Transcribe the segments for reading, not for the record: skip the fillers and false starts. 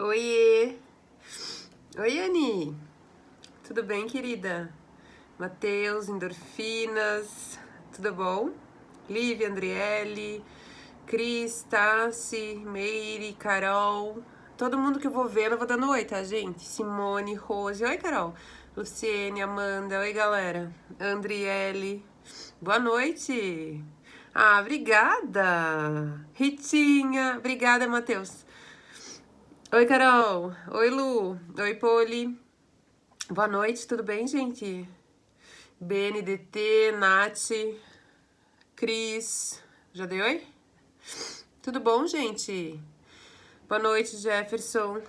Oiê! Oi, Ani! Tudo bem, querida? Matheus, endorfinas, tudo bom? Lívia, Andriele, Cris, Tassi, Meire, Carol. Todo mundo que eu vou vendo, eu vou dando oi, tá, gente? Simone, Rose. Oi, Carol. Luciene, Amanda. Oi, galera. Andriele. Boa noite. Ah, obrigada. Ritinha. Obrigada, Matheus. Oi, Carol. Oi, Lu. Oi, Poli. Boa noite, tudo bem, gente? BNDT, Nath, Cris. Já dei oi? Tudo bom, gente? Boa noite, Jefferson.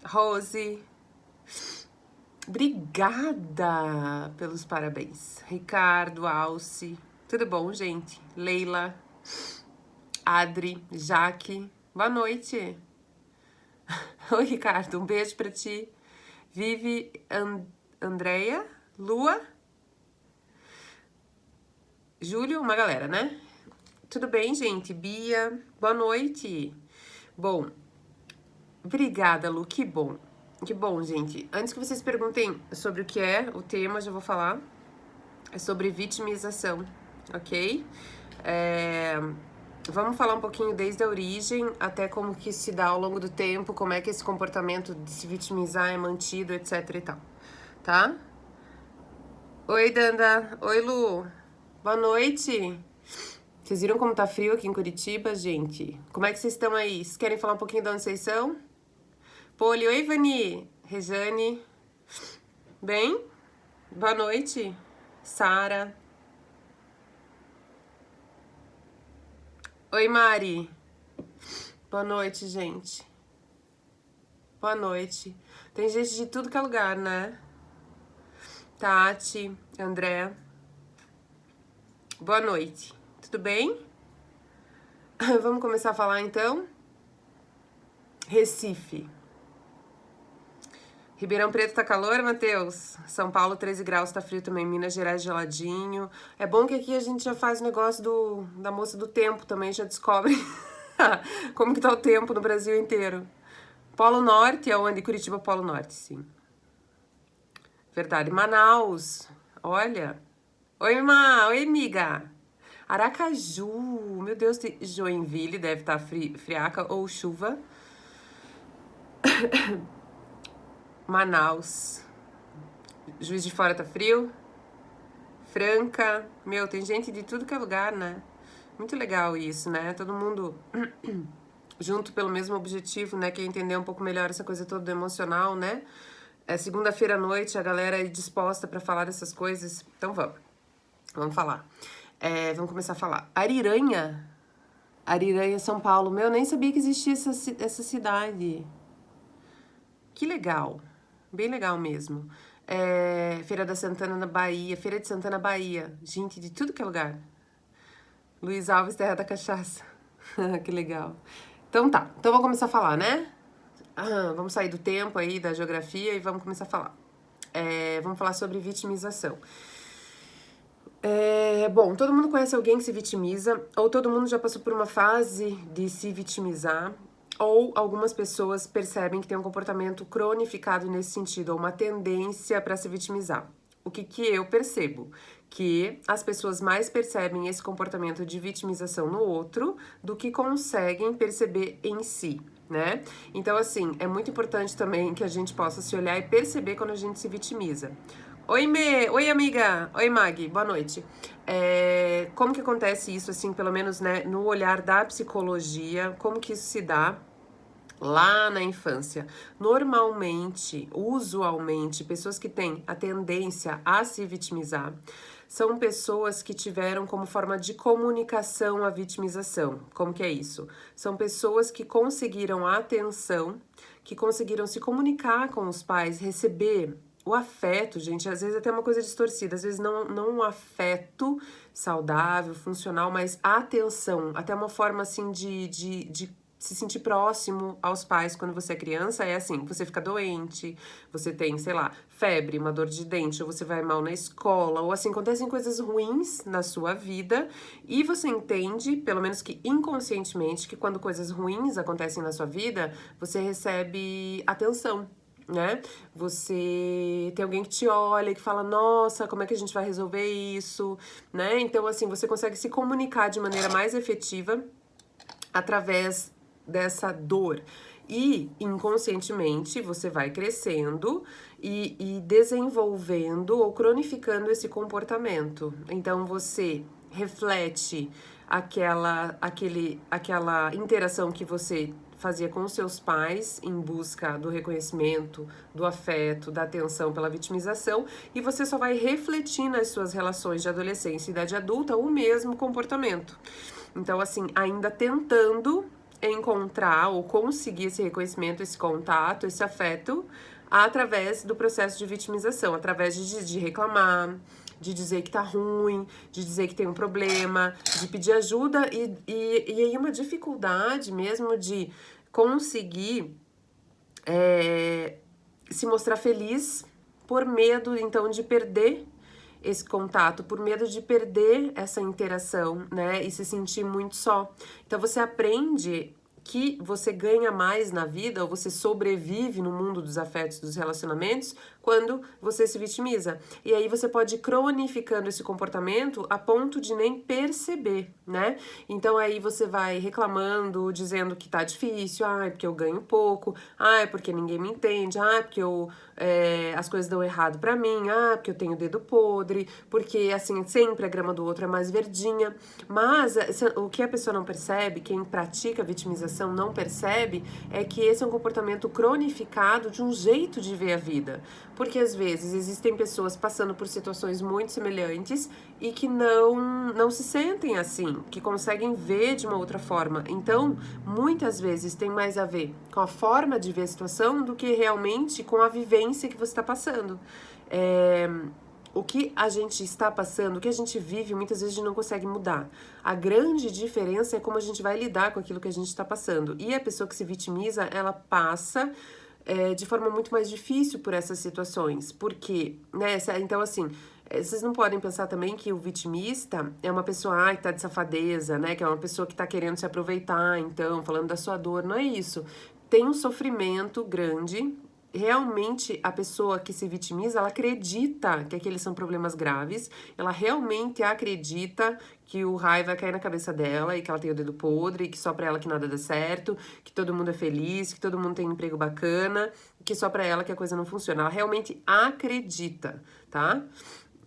Rose. Obrigada pelos parabéns. Ricardo, Alce. Tudo bom, gente? Leila. Adri, Jaque. Boa noite. Oi, Ricardo, um beijo pra ti. Vive, Andréia, Lua, Júlio, uma galera, né? Tudo bem, gente? Bia, boa noite. Bom, obrigada, Lu, que bom. Que bom, gente. Antes que vocês perguntem sobre o que é o tema, já vou falar. É sobre vitimização, ok? Vamos falar um pouquinho desde a origem até como que se dá ao longo do tempo, como é que esse comportamento de se vitimizar é mantido, etc e tal, tá? Oi, Danda. Oi, Lu. Boa noite. Vocês viram como tá frio aqui em Curitiba, gente? Como é que vocês estão aí? Vocês querem falar um pouquinho de onde vocês são? Poli, oi, Vani. Rejane. Bem? Boa noite. Sara. Oi, Mari. Boa noite, gente. Boa noite. Tem gente de tudo que é lugar, né? Tati, André. Boa noite. Tudo bem? Vamos começar a falar então? Recife. Ribeirão Preto tá calor, Matheus? São Paulo, 13 graus, tá frio também. Minas Gerais, geladinho. É bom que aqui a gente já faz o negócio da moça do tempo também, já descobre como que tá o tempo no Brasil inteiro. Polo Norte é onde? Curitiba, Polo Norte, sim. Verdade. Manaus, olha. Oi, oi, amiga. Aracaju, meu Deus, Joinville deve estar friaca ou chuva. Manaus. Juiz de Fora tá frio. Franca. Meu, tem gente de tudo que é lugar, né? Muito legal isso, né? Todo mundo junto pelo mesmo objetivo, né? Que é entender um pouco melhor essa coisa toda do emocional, né? É segunda-feira à noite, a galera aí disposta pra falar dessas coisas. Então vamos. Vamos falar. Vamos começar a falar. Ariranha. Ariranha, São Paulo. Meu, nem sabia que existia essa cidade. Que legal. Bem legal mesmo. Feira da Santana na Bahia. Feira de Santana, Bahia. Gente, de tudo que é lugar. Luiz Alves, Terra da Cachaça. Que legal. Então tá. Então vamos começar a falar, né? Vamos sair do tempo aí, da geografia e vamos começar a falar. Vamos falar sobre vitimização. Bom, todo mundo conhece alguém que se vitimiza, ou todo mundo já passou por uma fase de se vitimizar, ou algumas pessoas percebem que tem um comportamento cronificado nesse sentido, ou uma tendência para se vitimizar. O que eu percebo? Que as pessoas mais percebem esse comportamento de vitimização no outro do que conseguem perceber em si, né? Então, assim, é muito importante também que a gente possa se olhar e perceber quando a gente se vitimiza. Oi, Oi, amiga! Oi, Mag! Boa noite. Como que acontece isso, assim, pelo menos, né, no olhar da psicologia, como que isso se dá lá na infância? Normalmente, usualmente, pessoas que têm a tendência a se vitimizar são pessoas que tiveram como forma de comunicação a vitimização. Como que é isso? São pessoas que conseguiram a atenção, que conseguiram se comunicar com os pais, receber o afeto, gente, às vezes até uma coisa distorcida, às vezes não um afeto saudável, funcional, mas a atenção, até uma forma assim de se sentir próximo aos pais quando você é criança é assim, você fica doente, você tem, sei lá, febre, uma dor de dente, ou você vai mal na escola, ou assim, acontecem coisas ruins na sua vida, e você entende, pelo menos que inconscientemente, que quando coisas ruins acontecem na sua vida, você recebe atenção. Né? Você tem alguém que te olha, que fala, nossa, como é que a gente vai resolver isso, né? Então, assim, você consegue se comunicar de maneira mais efetiva através dessa dor. E inconscientemente você vai crescendo e desenvolvendo ou cronificando esse comportamento. Então você reflete aquela interação que você fazia com os seus pais em busca do reconhecimento, do afeto, da atenção pela vitimização, e você só vai refletir nas suas relações de adolescência e idade adulta o mesmo comportamento. Então, assim, ainda tentando encontrar ou conseguir esse reconhecimento, esse contato, esse afeto, através do processo de vitimização, através de reclamar, de dizer que tá ruim, de dizer que tem um problema, de pedir ajuda e aí uma dificuldade mesmo de conseguir se mostrar feliz por medo, então, de perder esse contato, por medo de perder essa interação, né, e se sentir muito só. Então você aprende que você ganha mais na vida, ou você sobrevive no mundo dos afetos, dos relacionamentos, quando você se vitimiza. E aí você pode ir cronificando esse comportamento a ponto de nem perceber, né? Então aí você vai reclamando, dizendo que tá difícil, ah, é porque eu ganho pouco, ah, é porque ninguém me entende, ah, é porque as coisas dão errado pra mim, ah, porque eu tenho dedo podre, porque assim, sempre a grama do outro é mais verdinha. Mas o que a pessoa não percebe, quem pratica vitimização não percebe, é que esse é um comportamento cronificado de um jeito de ver a vida. Porque às vezes existem pessoas passando por situações muito semelhantes e que não se sentem assim, que conseguem ver de uma outra forma. Então, muitas vezes tem mais a ver com a forma de ver a situação do que realmente com a vivência que você está passando. O que a gente está passando, o que a gente vive, muitas vezes a gente não consegue mudar. A grande diferença é como a gente vai lidar com aquilo que a gente está passando. E a pessoa que se vitimiza, ela passa de forma muito mais difícil por essas situações. Porque, né, então assim, vocês não podem pensar também que o vitimista é uma pessoa que tá de safadeza, né, que é uma pessoa que tá querendo se aproveitar, então, falando da sua dor, não é isso. Tem um sofrimento grande. Realmente a pessoa que se vitimiza, ela acredita que aqueles são problemas graves, ela realmente acredita que o raio vai cair na cabeça dela e que ela tem o dedo podre, que só pra ela que nada dá certo, que todo mundo é feliz, que todo mundo tem um emprego bacana, que só pra ela que a coisa não funciona. Ela realmente acredita, tá?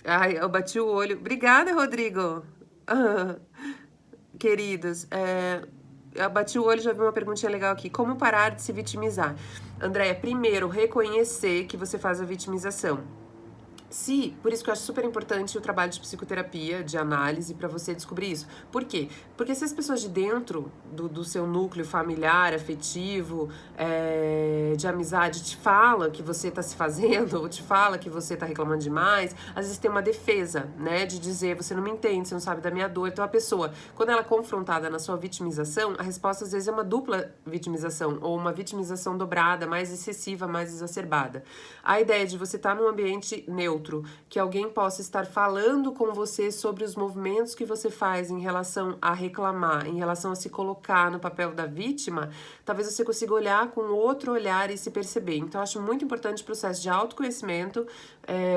Ai, eu bati o olho. Obrigada, Rodrigo. Queridos, eu bati o olho e já vi uma perguntinha legal aqui. Como parar de se vitimizar? Andréia, primeiro, reconhecer que você faz a vitimização. Por isso que eu acho super importante o trabalho de psicoterapia, de análise, pra você descobrir isso. Por quê? Porque se as pessoas de dentro do seu núcleo familiar, afetivo, de amizade, te falam que você tá se fazendo, ou te fala que você tá reclamando demais, às vezes tem uma defesa, né, de dizer, você não me entende, você não sabe da minha dor. Então a pessoa, quando ela é confrontada na sua vitimização, a resposta às vezes é uma dupla vitimização, ou uma vitimização dobrada, mais excessiva, mais exacerbada. A ideia de você estar num ambiente neutro, que alguém possa estar falando com você sobre os movimentos que você faz em relação a reclamar, em relação a se colocar no papel da vítima, talvez você consiga olhar com outro olhar e se perceber. Então, eu acho muito importante o processo de autoconhecimento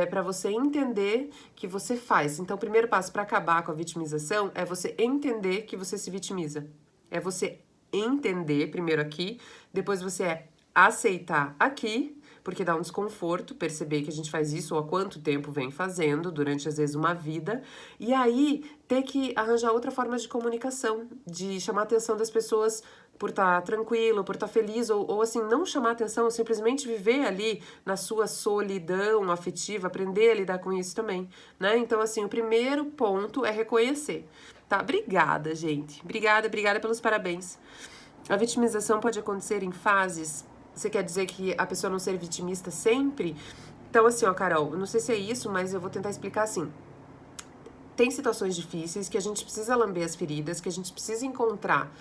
para você entender que você faz. Então, o primeiro passo para acabar com a vitimização é você entender que você se vitimiza. É você entender primeiro aqui, depois você aceitar aqui, porque dá um desconforto perceber que a gente faz isso ou há quanto tempo vem fazendo, durante às vezes uma vida, e aí ter que arranjar outra forma de comunicação, de chamar a atenção das pessoas por estar tranquilo, por estar feliz, ou assim, não chamar atenção, simplesmente viver ali na sua solidão afetiva, aprender a lidar com isso também, né? Então, assim, o primeiro ponto é reconhecer, tá? Obrigada, gente. Obrigada pelos parabéns. A vitimização pode acontecer em fases. Você quer dizer que a pessoa não ser vitimista sempre? Então, assim, ó, Carol, não sei se é isso, mas eu vou tentar explicar assim. Tem situações difíceis que a gente precisa lamber as feridas, que a gente precisa encontrar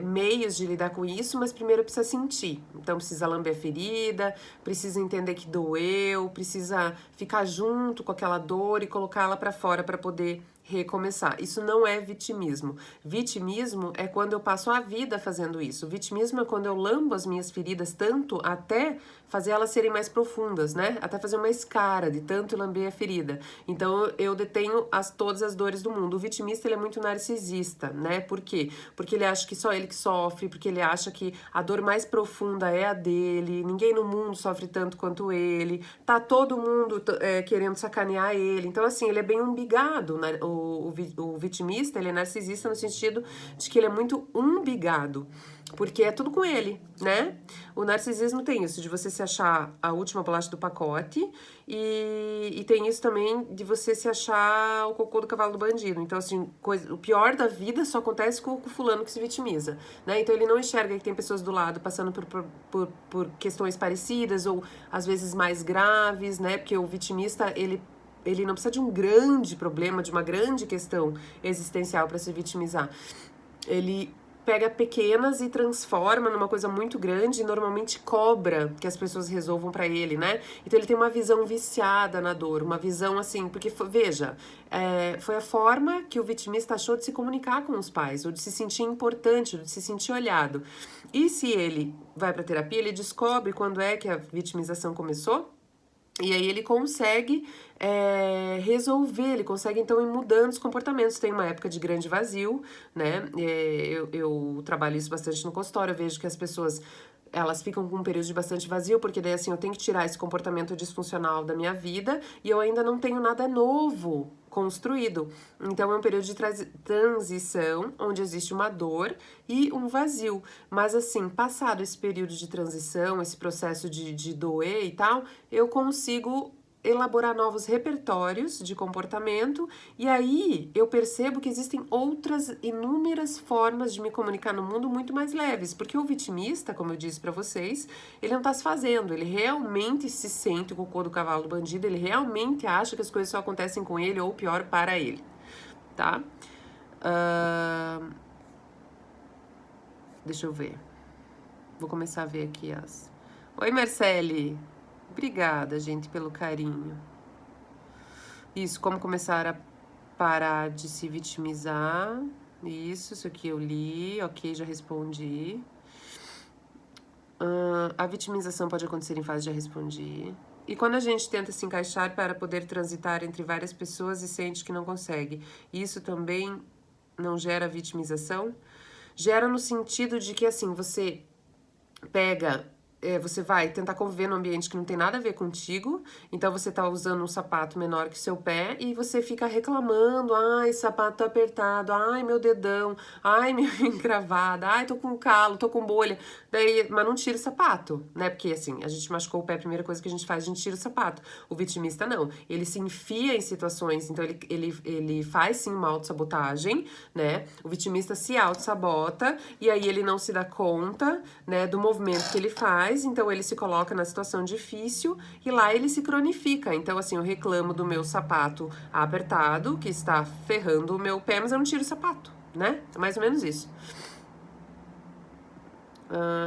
meios de lidar com isso, mas primeiro precisa sentir. Então precisa lamber a ferida, precisa entender que doeu, precisa ficar junto com aquela dor e colocá-la pra fora pra poder recomeçar. Isso não é vitimismo. Vitimismo é quando eu passo a vida fazendo isso. Vitimismo é quando eu lambo as minhas feridas tanto até fazer elas serem mais profundas, né? Até fazer uma escara de tanto lamber a ferida. Então eu detenho todas as dores do mundo. O vitimista, ele é muito narcisista, né? Por quê? Porque ele acha que só ele que sofre, porque ele acha que a dor mais profunda é a dele, ninguém no mundo sofre tanto quanto ele, tá todo mundo querendo sacanear ele. Então, assim, ele é bem umbigado, né? O vitimista, ele é narcisista no sentido de que ele é muito umbigado, porque é tudo com ele, né? O narcisismo tem isso, de você se achar a última bolacha do pacote, e tem isso também de você se achar o cocô do cavalo do bandido. Então, assim, o pior da vida só acontece com o fulano que se vitimiza, né? Então, ele não enxerga que tem pessoas do lado passando por questões parecidas, ou às vezes mais graves, né? Porque o vitimista, ele não precisa de um grande problema, de uma grande questão existencial para se vitimizar. Ele pega pequenas e transforma numa coisa muito grande e normalmente cobra que as pessoas resolvam pra ele, né? Então ele tem uma visão viciada na dor, uma visão assim, porque veja, foi a forma que o vitimista achou de se comunicar com os pais, ou de se sentir importante, ou de se sentir olhado. E se ele vai pra terapia, ele descobre quando é que a vitimização começou, e aí ele consegue resolver, ele consegue então ir mudando os comportamentos. Tem uma época de grande vazio, né? Eu trabalho isso bastante no consultório, eu vejo que as pessoas, elas ficam com um período de bastante vazio, porque daí assim, eu tenho que tirar esse comportamento disfuncional da minha vida e eu ainda não tenho nada novo construído. Então é um período de transição, onde existe uma dor e um vazio. Mas assim, passado esse período de transição, esse processo de doer e tal, eu consigo elaborar novos repertórios de comportamento, e aí eu percebo que existem outras inúmeras formas de me comunicar no mundo muito mais leves, porque o vitimista, como eu disse pra vocês, ele não tá se fazendo, ele realmente se sente o cocô do cavalo do bandido, ele realmente acha que as coisas só acontecem com ele, ou pior, para ele, tá? Deixa eu ver, vou começar a ver aqui as... Oi, Marcele! Obrigada, gente, pelo carinho. Isso, como começar a parar de se vitimizar. Isso aqui eu li, ok, já respondi. A vitimização pode acontecer em fase, já respondi. E quando a gente tenta se encaixar para poder transitar entre várias pessoas e sente que não consegue, isso também não gera vitimização? Gera no sentido de que, assim, você pega... você vai tentar conviver num ambiente que não tem nada a ver contigo, então você tá usando um sapato menor que seu pé e você fica reclamando, ai, sapato tá apertado, ai, meu dedão, ai, minha encravada, ai, tô com calo, tô com bolha, daí, mas não tira o sapato, né, porque assim, a gente machucou o pé, a primeira coisa que a gente faz, a gente tira o sapato. O vitimista não, ele se enfia em situações, então ele faz sim uma autossabotagem, né, o vitimista se autossabota e aí ele não se dá conta, né, do movimento que ele faz. Então ele se coloca na situação difícil e lá ele se cronifica. Então assim, eu reclamo do meu sapato apertado, que está ferrando o meu pé, mas eu não tiro o sapato, né? É mais ou menos isso.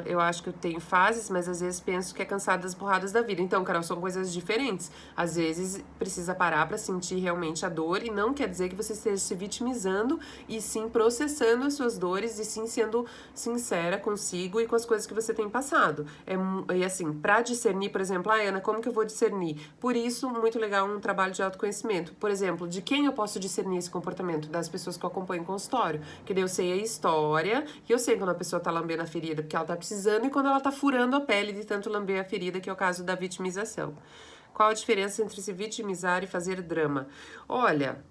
Eu acho que eu tenho fases, mas às vezes penso que é cansada das porradas da vida. Então, Carol, são coisas diferentes. Às vezes precisa parar pra sentir realmente a dor e não quer dizer que você esteja se vitimizando e sim processando as suas dores e sim sendo sincera consigo e com as coisas que você tem passado. E assim, pra discernir, por exemplo, Ana, como que eu vou discernir? Por isso, muito legal um trabalho de autoconhecimento. Por exemplo, de quem eu posso discernir esse comportamento? Das pessoas que eu acompanho em consultório. Que daí eu sei a história e eu sei quando a pessoa tá lambendo a ferida, porque ela tá precisando, e quando ela tá furando a pele de tanto lamber a ferida, que é o caso da vitimização. Qual a diferença entre se vitimizar e fazer drama? Olha,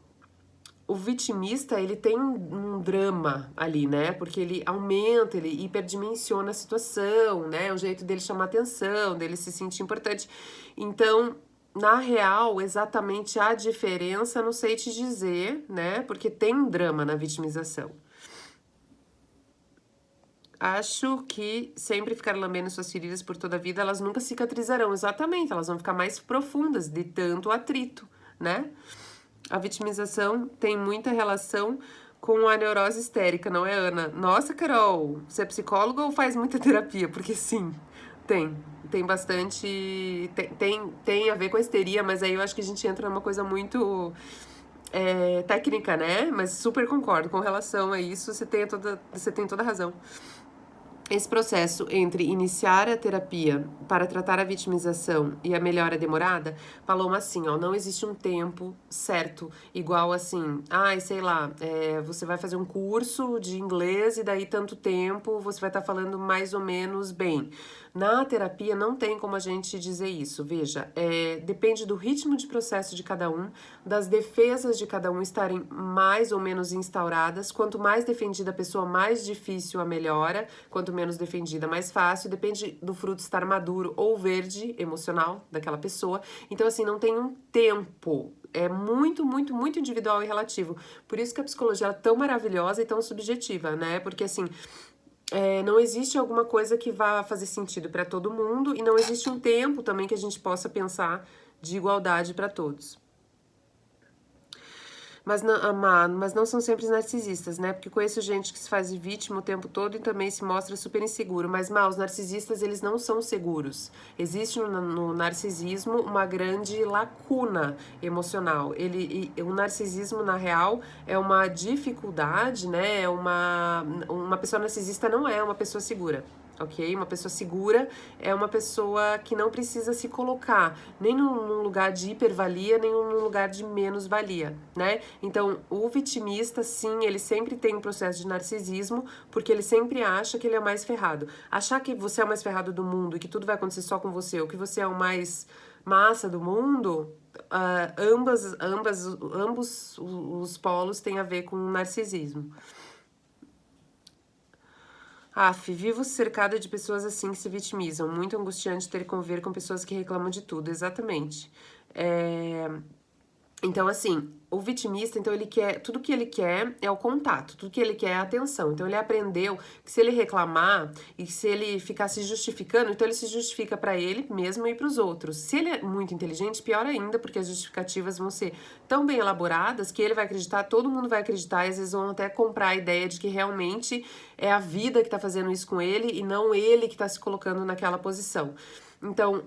o vitimista, ele tem um drama ali, né? Porque ele aumenta, ele hiperdimensiona a situação, né? O jeito dele chamar atenção, dele se sentir importante. Então, na real, exatamente a diferença, não sei te dizer, né? Porque tem drama na vitimização. Acho que sempre ficar lambendo suas feridas por toda a vida, elas nunca cicatrizarão. Exatamente, elas vão ficar mais profundas de tanto atrito, né? A vitimização tem muita relação com a neurose histérica, não é, Ana? Nossa, Carol, você é psicóloga ou faz muita terapia? Porque sim, tem. Tem bastante. Tem a ver com a histeria, mas aí eu acho que a gente entra numa coisa muito técnica, né? Mas super concordo com relação a isso, você tem toda a razão. Esse processo entre iniciar a terapia para tratar a vitimização e a melhora demorada, Paloma, assim, ó, não existe um tempo certo, igual assim, ai, sei lá, você vai fazer um curso de inglês e daí tanto tempo você vai estar falando mais ou menos bem. Na terapia não tem como a gente dizer isso, veja, depende do ritmo de processo de cada um, das defesas de cada um estarem mais ou menos instauradas, quanto mais defendida a pessoa, mais difícil a melhora, quanto menos defendida, mais fácil, depende do fruto estar maduro ou verde, emocional, daquela pessoa. Então, assim, não tem um tempo. É muito, muito, muito individual e relativo. Por isso que a psicologia é tão maravilhosa e tão subjetiva, né? Porque, assim, não existe alguma coisa que vá fazer sentido para todo mundo e não existe um tempo também que a gente possa pensar de igualdade para todos. Mas não são sempre narcisistas, né? Porque conheço gente que se faz de vítima o tempo todo e também se mostra super inseguro. Mas, os narcisistas, eles não são seguros. Existe no narcisismo uma grande lacuna emocional. O narcisismo, na real, é uma dificuldade, né? Uma pessoa narcisista não é uma pessoa segura. Ok? Uma pessoa segura é uma pessoa que não precisa se colocar nem num lugar de hipervalia, nem num lugar de menos-valia, né? Então, o vitimista, sim, ele sempre tem um processo de narcisismo, porque ele sempre acha que ele é o mais ferrado. Achar que você é o mais ferrado do mundo e que tudo vai acontecer só com você, ou que você é o mais massa do mundo, ambos os polos têm a ver com o narcisismo. Vivo cercada de pessoas assim que se vitimizam. Muito angustiante ter que conviver com pessoas que reclamam de tudo. Exatamente. Então, assim, o vitimista, então ele quer, tudo que ele quer é o contato, tudo que ele quer é a atenção. Então ele aprendeu que se ele reclamar e se ele ficar se justificando, então ele se justifica para ele mesmo e para os outros. Se ele é muito inteligente, pior ainda, porque as justificativas vão ser tão bem elaboradas que ele vai acreditar, todo mundo vai acreditar e às vezes vão até comprar a ideia de que realmente é a vida que tá fazendo isso com ele e não ele que tá se colocando naquela posição. Então,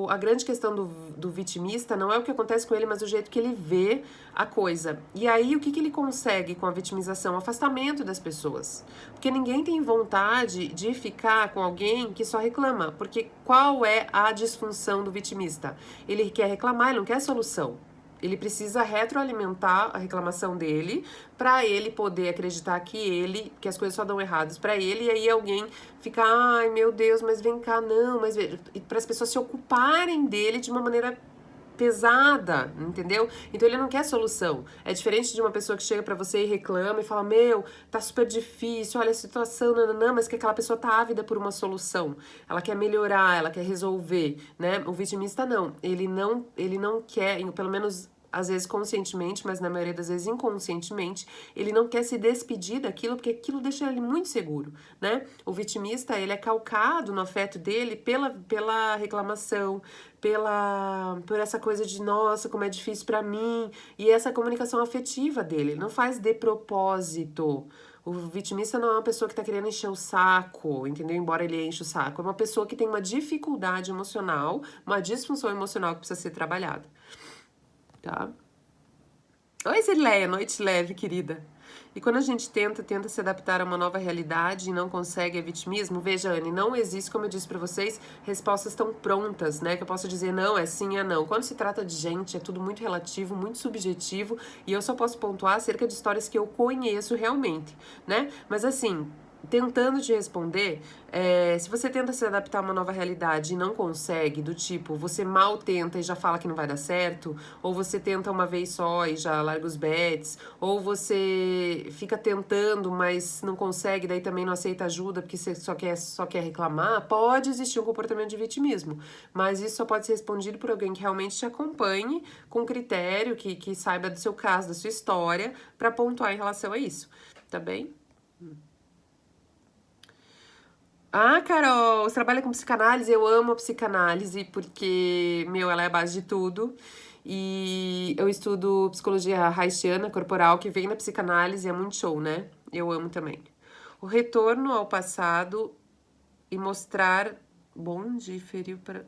a grande questão do vitimista não é o que acontece com ele, mas o jeito que ele vê a coisa. E aí, o que ele consegue com a vitimização? O afastamento das pessoas. Porque ninguém tem vontade de ficar com alguém que só reclama. Porque qual é a disfunção do vitimista? Ele quer reclamar, ele não quer solução. Ele precisa retroalimentar a reclamação dele para ele poder acreditar que as coisas só dão erradas para ele, e aí alguém fica, ai meu Deus, mas vem cá, não, mas para as pessoas se ocuparem dele de uma maneira pesada, entendeu? Então ele não quer solução. É diferente de uma pessoa que chega pra você e reclama e fala, meu, tá super difícil, olha a situação, nananã, mas que aquela pessoa tá ávida por uma solução. Ela quer melhorar, ela quer resolver, né? O vitimista não. Ele não quer, pelo menos às vezes conscientemente, mas na maioria das vezes inconscientemente, ele não quer se despedir daquilo, porque aquilo deixa ele muito seguro, né? O vitimista, ele é calcado no afeto dele pela reclamação, por essa coisa de, nossa, como é difícil pra mim, e essa comunicação afetiva dele, ele não faz de propósito. O vitimista não é uma pessoa que tá querendo encher o saco, entendeu? Embora ele enche o saco, é uma pessoa que tem uma dificuldade emocional, uma disfunção emocional que precisa ser trabalhada. Tá? Oi, Zirleia, noite leve, querida. E quando a gente tenta se adaptar a uma nova realidade e não consegue, é vitimismo? Veja, Anne, não existe, como eu disse pra vocês, respostas tão prontas, né? Que eu posso dizer não, é sim, é não. Quando se trata de gente, é tudo muito relativo, muito subjetivo, e eu só posso pontuar acerca de histórias que eu conheço realmente, né? Mas assim, tentando te responder, se você tenta se adaptar a uma nova realidade e não consegue, do tipo, você mal tenta e já fala que não vai dar certo, ou você tenta uma vez só e já larga os bets, ou você fica tentando, mas não consegue, daí também não aceita ajuda porque você só quer reclamar, pode existir um comportamento de vitimismo, mas isso só pode ser respondido por alguém que realmente te acompanhe com critério, que saiba do seu caso, da sua história, para pontuar em relação a isso, tá bem? Carol, você trabalha com psicanálise? Eu amo a psicanálise porque, ela é a base de tudo. E eu estudo psicologia haitiana corporal, que vem da psicanálise, é muito show, né? Eu amo também. O retorno ao passado e mostrar onde feriu para...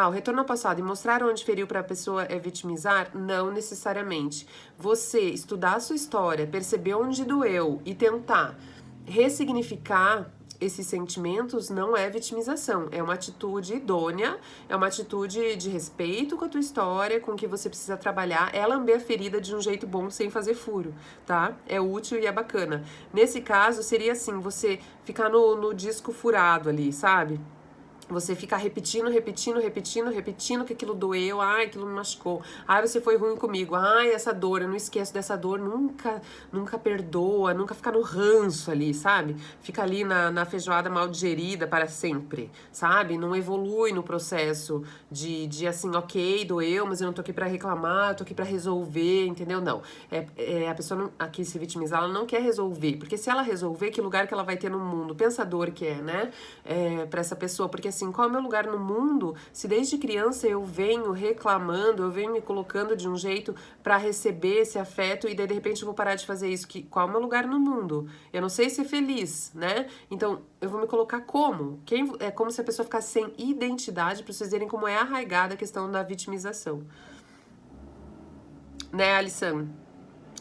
o retorno ao passado e mostrar onde feriu para a pessoa é vitimizar? Não necessariamente. Você estudar a sua história, perceber onde doeu e tentar ressignificar esses sentimentos não é vitimização, é uma atitude idônea, é uma atitude de respeito com a tua história, com o que você precisa trabalhar, é lamber a ferida de um jeito bom, sem fazer furo, tá? É útil e é bacana. Nesse caso, seria assim, você ficar no disco furado ali, sabe? Você ficar repetindo que aquilo doeu, ai, aquilo me machucou, ai, você foi ruim comigo, ai, essa dor, eu não esqueço dessa dor, nunca perdoa, nunca fica no ranço ali, sabe? Fica ali na feijoada mal digerida para sempre, sabe? Não evolui no processo de assim, ok, doeu, mas eu não tô aqui pra reclamar, eu tô aqui pra resolver, entendeu? Não. A pessoa não, aqui se vitimizar, ela não quer resolver, porque se ela resolver, que lugar que ela vai ter no mundo? Pensador que é, né? Pra essa pessoa, porque assim, qual é o meu lugar no mundo se desde criança eu venho reclamando, eu venho me colocando de um jeito pra receber esse afeto e daí de repente eu vou parar de fazer isso? Qual é o meu lugar no mundo? Eu não sei ser feliz, né? Então eu vou me colocar como? É como se a pessoa ficasse sem identidade, pra vocês verem como é arraigada a questão da vitimização. Né, Alisson?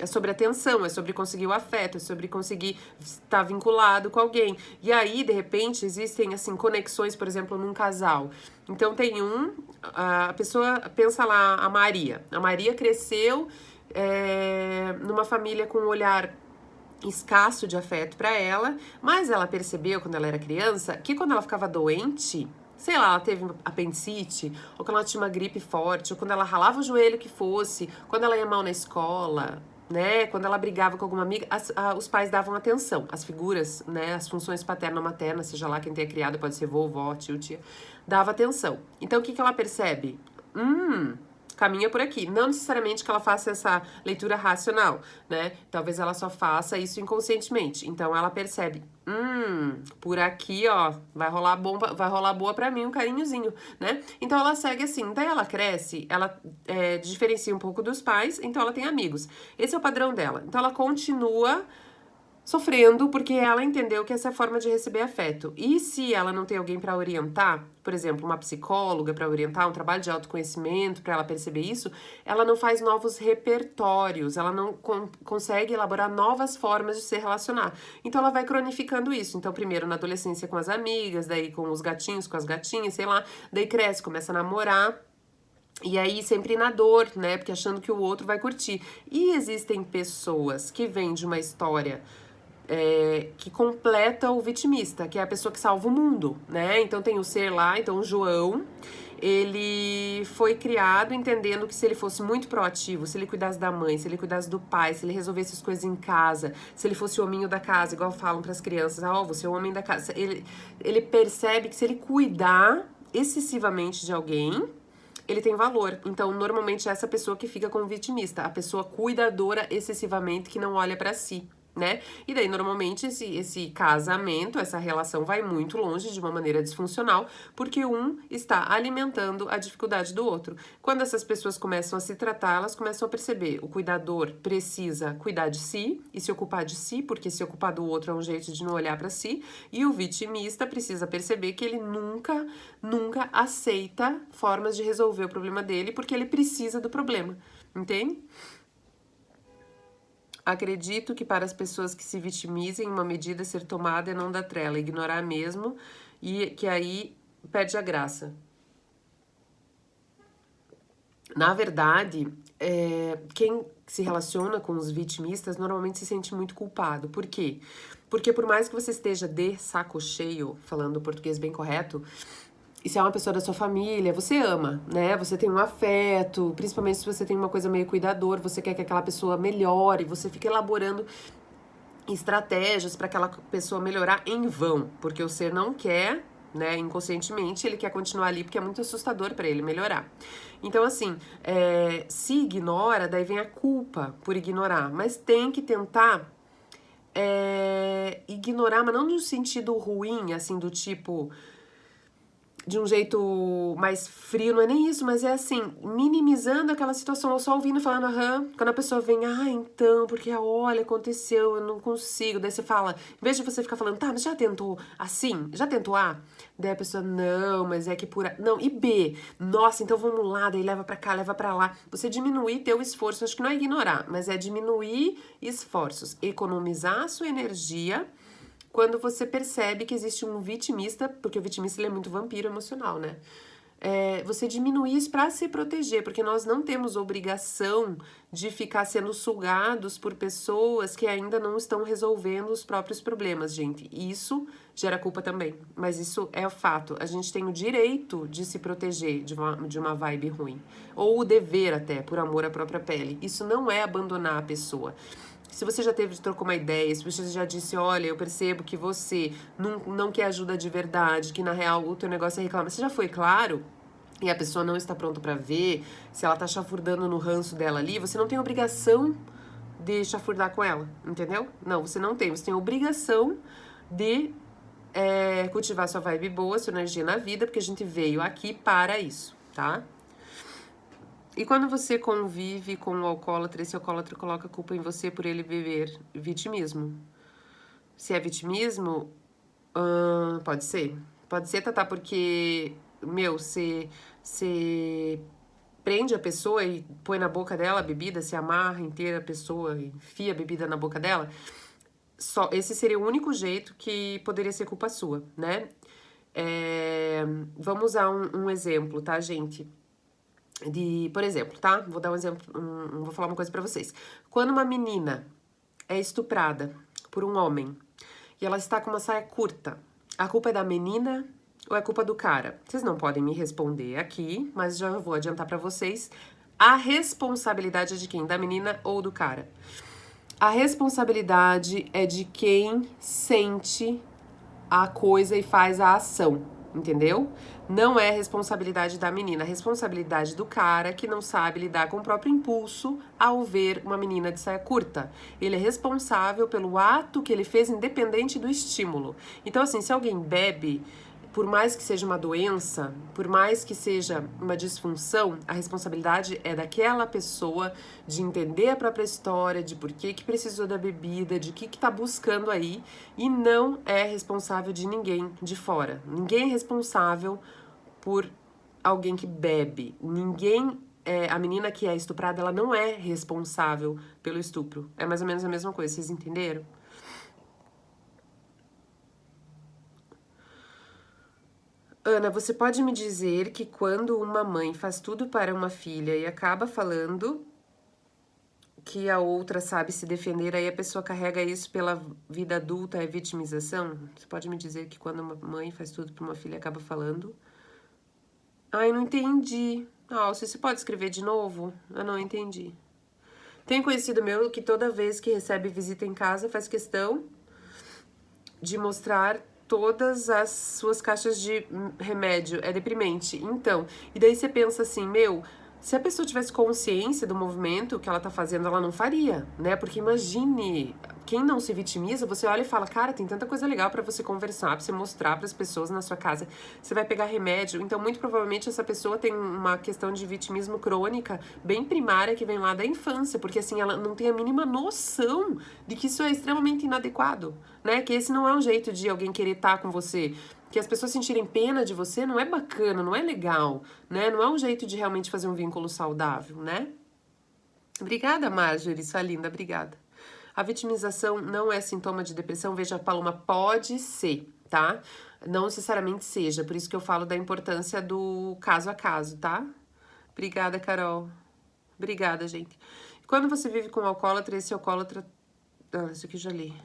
É sobre atenção, é sobre conseguir o afeto, é sobre conseguir estar vinculado com alguém. E aí, de repente, existem, assim, conexões, por exemplo, num casal. Então, a pessoa, pensa lá, a Maria. A Maria cresceu numa família com um olhar escasso de afeto para ela, mas ela percebeu, quando ela era criança, que quando ela ficava doente... Sei lá, ela teve apendicite, ou quando ela tinha uma gripe forte, ou quando ela ralava o joelho que fosse, quando ela ia mal na escola, né? Quando ela brigava com alguma amiga, os pais davam atenção. As figuras, né? As funções paterna ou materna, seja lá quem tenha criado, pode ser vovó, tio, tia, dava atenção. Então, o que ela percebe? Caminha por aqui. Não necessariamente que ela faça essa leitura racional, né? Talvez ela só faça isso inconscientemente. Então, ela percebe, por aqui, ó, vai rolar boa pra mim, um carinhozinho, né? Então, ela segue assim. Daí ela cresce, ela diferencia um pouco dos pais, então ela tem amigos. Esse é o padrão dela. Então, ela continua sofrendo porque ela entendeu que essa é a forma de receber afeto. E se ela não tem alguém para orientar, por exemplo, uma psicóloga para orientar, um trabalho de autoconhecimento para ela perceber isso, ela não faz novos repertórios, ela não consegue elaborar novas formas de se relacionar. Então ela vai cronificando isso. Então primeiro na adolescência com as amigas, daí com os gatinhos, com as gatinhas, sei lá, daí cresce, começa a namorar. E aí, sempre na dor, né? Porque achando que o outro vai curtir. E existem pessoas que vêm de uma história que completa o vitimista, que é a pessoa que salva o mundo, né? Então tem o ser lá, então o João, ele foi criado entendendo que se ele fosse muito proativo, se ele cuidasse da mãe, se ele cuidasse do pai, se ele resolvesse as coisas em casa, se ele fosse o hominho da casa, igual falam para as crianças, você é o homem da casa. Ele percebe que se ele cuidar excessivamente de alguém, ele tem valor. Então, normalmente é essa pessoa que fica como vitimista, a pessoa cuidadora excessivamente que não olha para si, né? E daí, normalmente, esse casamento, essa relação vai muito longe de uma maneira disfuncional, porque um está alimentando a dificuldade do outro. Quando essas pessoas começam a se tratar, elas começam a perceber, o cuidador precisa cuidar de si e se ocupar de si, porque se ocupar do outro é um jeito de não olhar para si, e o vitimista precisa perceber que ele nunca aceita formas de resolver o problema dele, porque ele precisa do problema, entende? Acredito que para as pessoas que se vitimizem, uma medida a ser tomada é não dar trela, ignorar mesmo, e que aí perde a graça. Na verdade, quem se relaciona com os vitimistas normalmente se sente muito culpado. Por quê? Porque por mais que você esteja de saco cheio, falando o português bem correto, e se é uma pessoa da sua família, você ama, né? Você tem um afeto, principalmente se você tem uma coisa meio cuidador, você quer que aquela pessoa melhore, você fica elaborando estratégias para aquela pessoa melhorar em vão, porque o ser não quer, né? Inconscientemente, ele quer continuar ali porque é muito assustador para ele melhorar. Então, assim, se ignora, daí vem a culpa por ignorar, mas tem que tentar ignorar, mas não no sentido ruim, assim, do tipo de um jeito mais frio, não é nem isso, mas é assim, minimizando aquela situação, ou só ouvindo falando, aham, quando a pessoa vem, então, porque olha, aconteceu, eu não consigo, daí você fala, em vez de você ficar falando, tá, mas já tentou assim? Já tentou A? Daí a pessoa, não, mas é que por A, não, e B, nossa, então vamos lá, daí leva pra cá, leva pra lá, você diminuir teu esforço, acho que não é ignorar, mas é diminuir esforços, economizar a sua energia, quando você percebe que existe um vitimista, porque o vitimista ele é muito vampiro emocional, né? Você diminuir isso para se proteger, porque nós não temos obrigação de ficar sendo sugados por pessoas que ainda não estão resolvendo os próprios problemas, gente. Isso gera culpa também, mas isso é o fato. A gente tem o direito de se proteger de uma vibe ruim, ou o dever até, por amor à própria pele. Isso não é abandonar a pessoa. Se você já trocou uma ideia, se você já disse, olha, eu percebo que você não quer ajuda de verdade, que na real o teu negócio é reclamar, você já foi claro e a pessoa não está pronta pra ver, se ela tá chafurdando no ranço dela ali, você não tem obrigação de chafurdar com ela, entendeu? Não, você não tem, você tem obrigação de cultivar sua vibe boa, sua energia na vida, porque a gente veio aqui para isso, tá? E quando você convive com o alcoólatra, esse alcoólatra coloca a culpa em você por ele beber, vitimismo. Se é vitimismo, pode ser. Pode ser, Tatá, porque, você prende a pessoa e põe na boca dela a bebida, se amarra inteira a pessoa e enfia a bebida na boca dela. Só, esse seria o único jeito que poderia ser culpa sua, né? Vamos usar um exemplo, tá, gente? Por exemplo, tá? Vou dar um exemplo, vou falar uma coisa pra vocês. Quando uma menina é estuprada por um homem e ela está com uma saia curta, a culpa é da menina ou é culpa do cara? Vocês não podem me responder aqui, mas já vou adiantar pra vocês. A responsabilidade é de quem? Da menina ou do cara? A responsabilidade é de quem sente a coisa e faz a ação, entendeu? Não é responsabilidade da menina, é responsabilidade do cara que não sabe lidar com o próprio impulso ao ver uma menina de saia curta. Ele é responsável pelo ato que ele fez, independente do estímulo. Então, assim, se alguém bebe, por mais que seja uma doença, por mais que seja uma disfunção, a responsabilidade é daquela pessoa de entender a própria história, de por que precisou da bebida, de que tá buscando aí, e não é responsável de ninguém de fora. Ninguém é responsável por alguém que bebe. A menina que é estuprada, ela não é responsável pelo estupro. É mais ou menos a mesma coisa, vocês entenderam? Ana, você pode me dizer que quando uma mãe faz tudo para uma filha e acaba falando que a outra sabe se defender, aí a pessoa carrega isso pela vida adulta, é vitimização? Você pode me dizer que quando uma mãe faz tudo para uma filha e acaba falando... Ai, não entendi. Você pode escrever de novo? Eu não entendi. Tem conhecido meu que toda vez que recebe visita em casa faz questão de mostrar todas as suas caixas de remédio. É deprimente. Então, e daí você pensa assim, se a pessoa tivesse consciência do movimento que ela tá fazendo, ela não faria, né? Porque imagine, quem não se vitimiza, você olha e fala, cara, tem tanta coisa legal pra você conversar, pra você mostrar pras pessoas na sua casa. Você vai pegar remédio, então muito provavelmente essa pessoa tem uma questão de vitimismo crônica bem primária que vem lá da infância, porque assim, ela não tem a mínima noção de que isso é extremamente inadequado, né? Que esse não é um jeito de alguém querer estar com você. Que as pessoas sentirem pena de você não é bacana, não é legal, né? Não é um jeito de realmente fazer um vínculo saudável, né? Obrigada, Marjorie, sua linda, obrigada. A vitimização não é sintoma de depressão, veja, Paloma, pode ser, tá? Não necessariamente seja, por isso que eu falo da importância do caso a caso, tá? Obrigada, Carol. Obrigada, gente. Quando você vive com um alcoólatra, esse alcoólatra... isso aqui eu já li.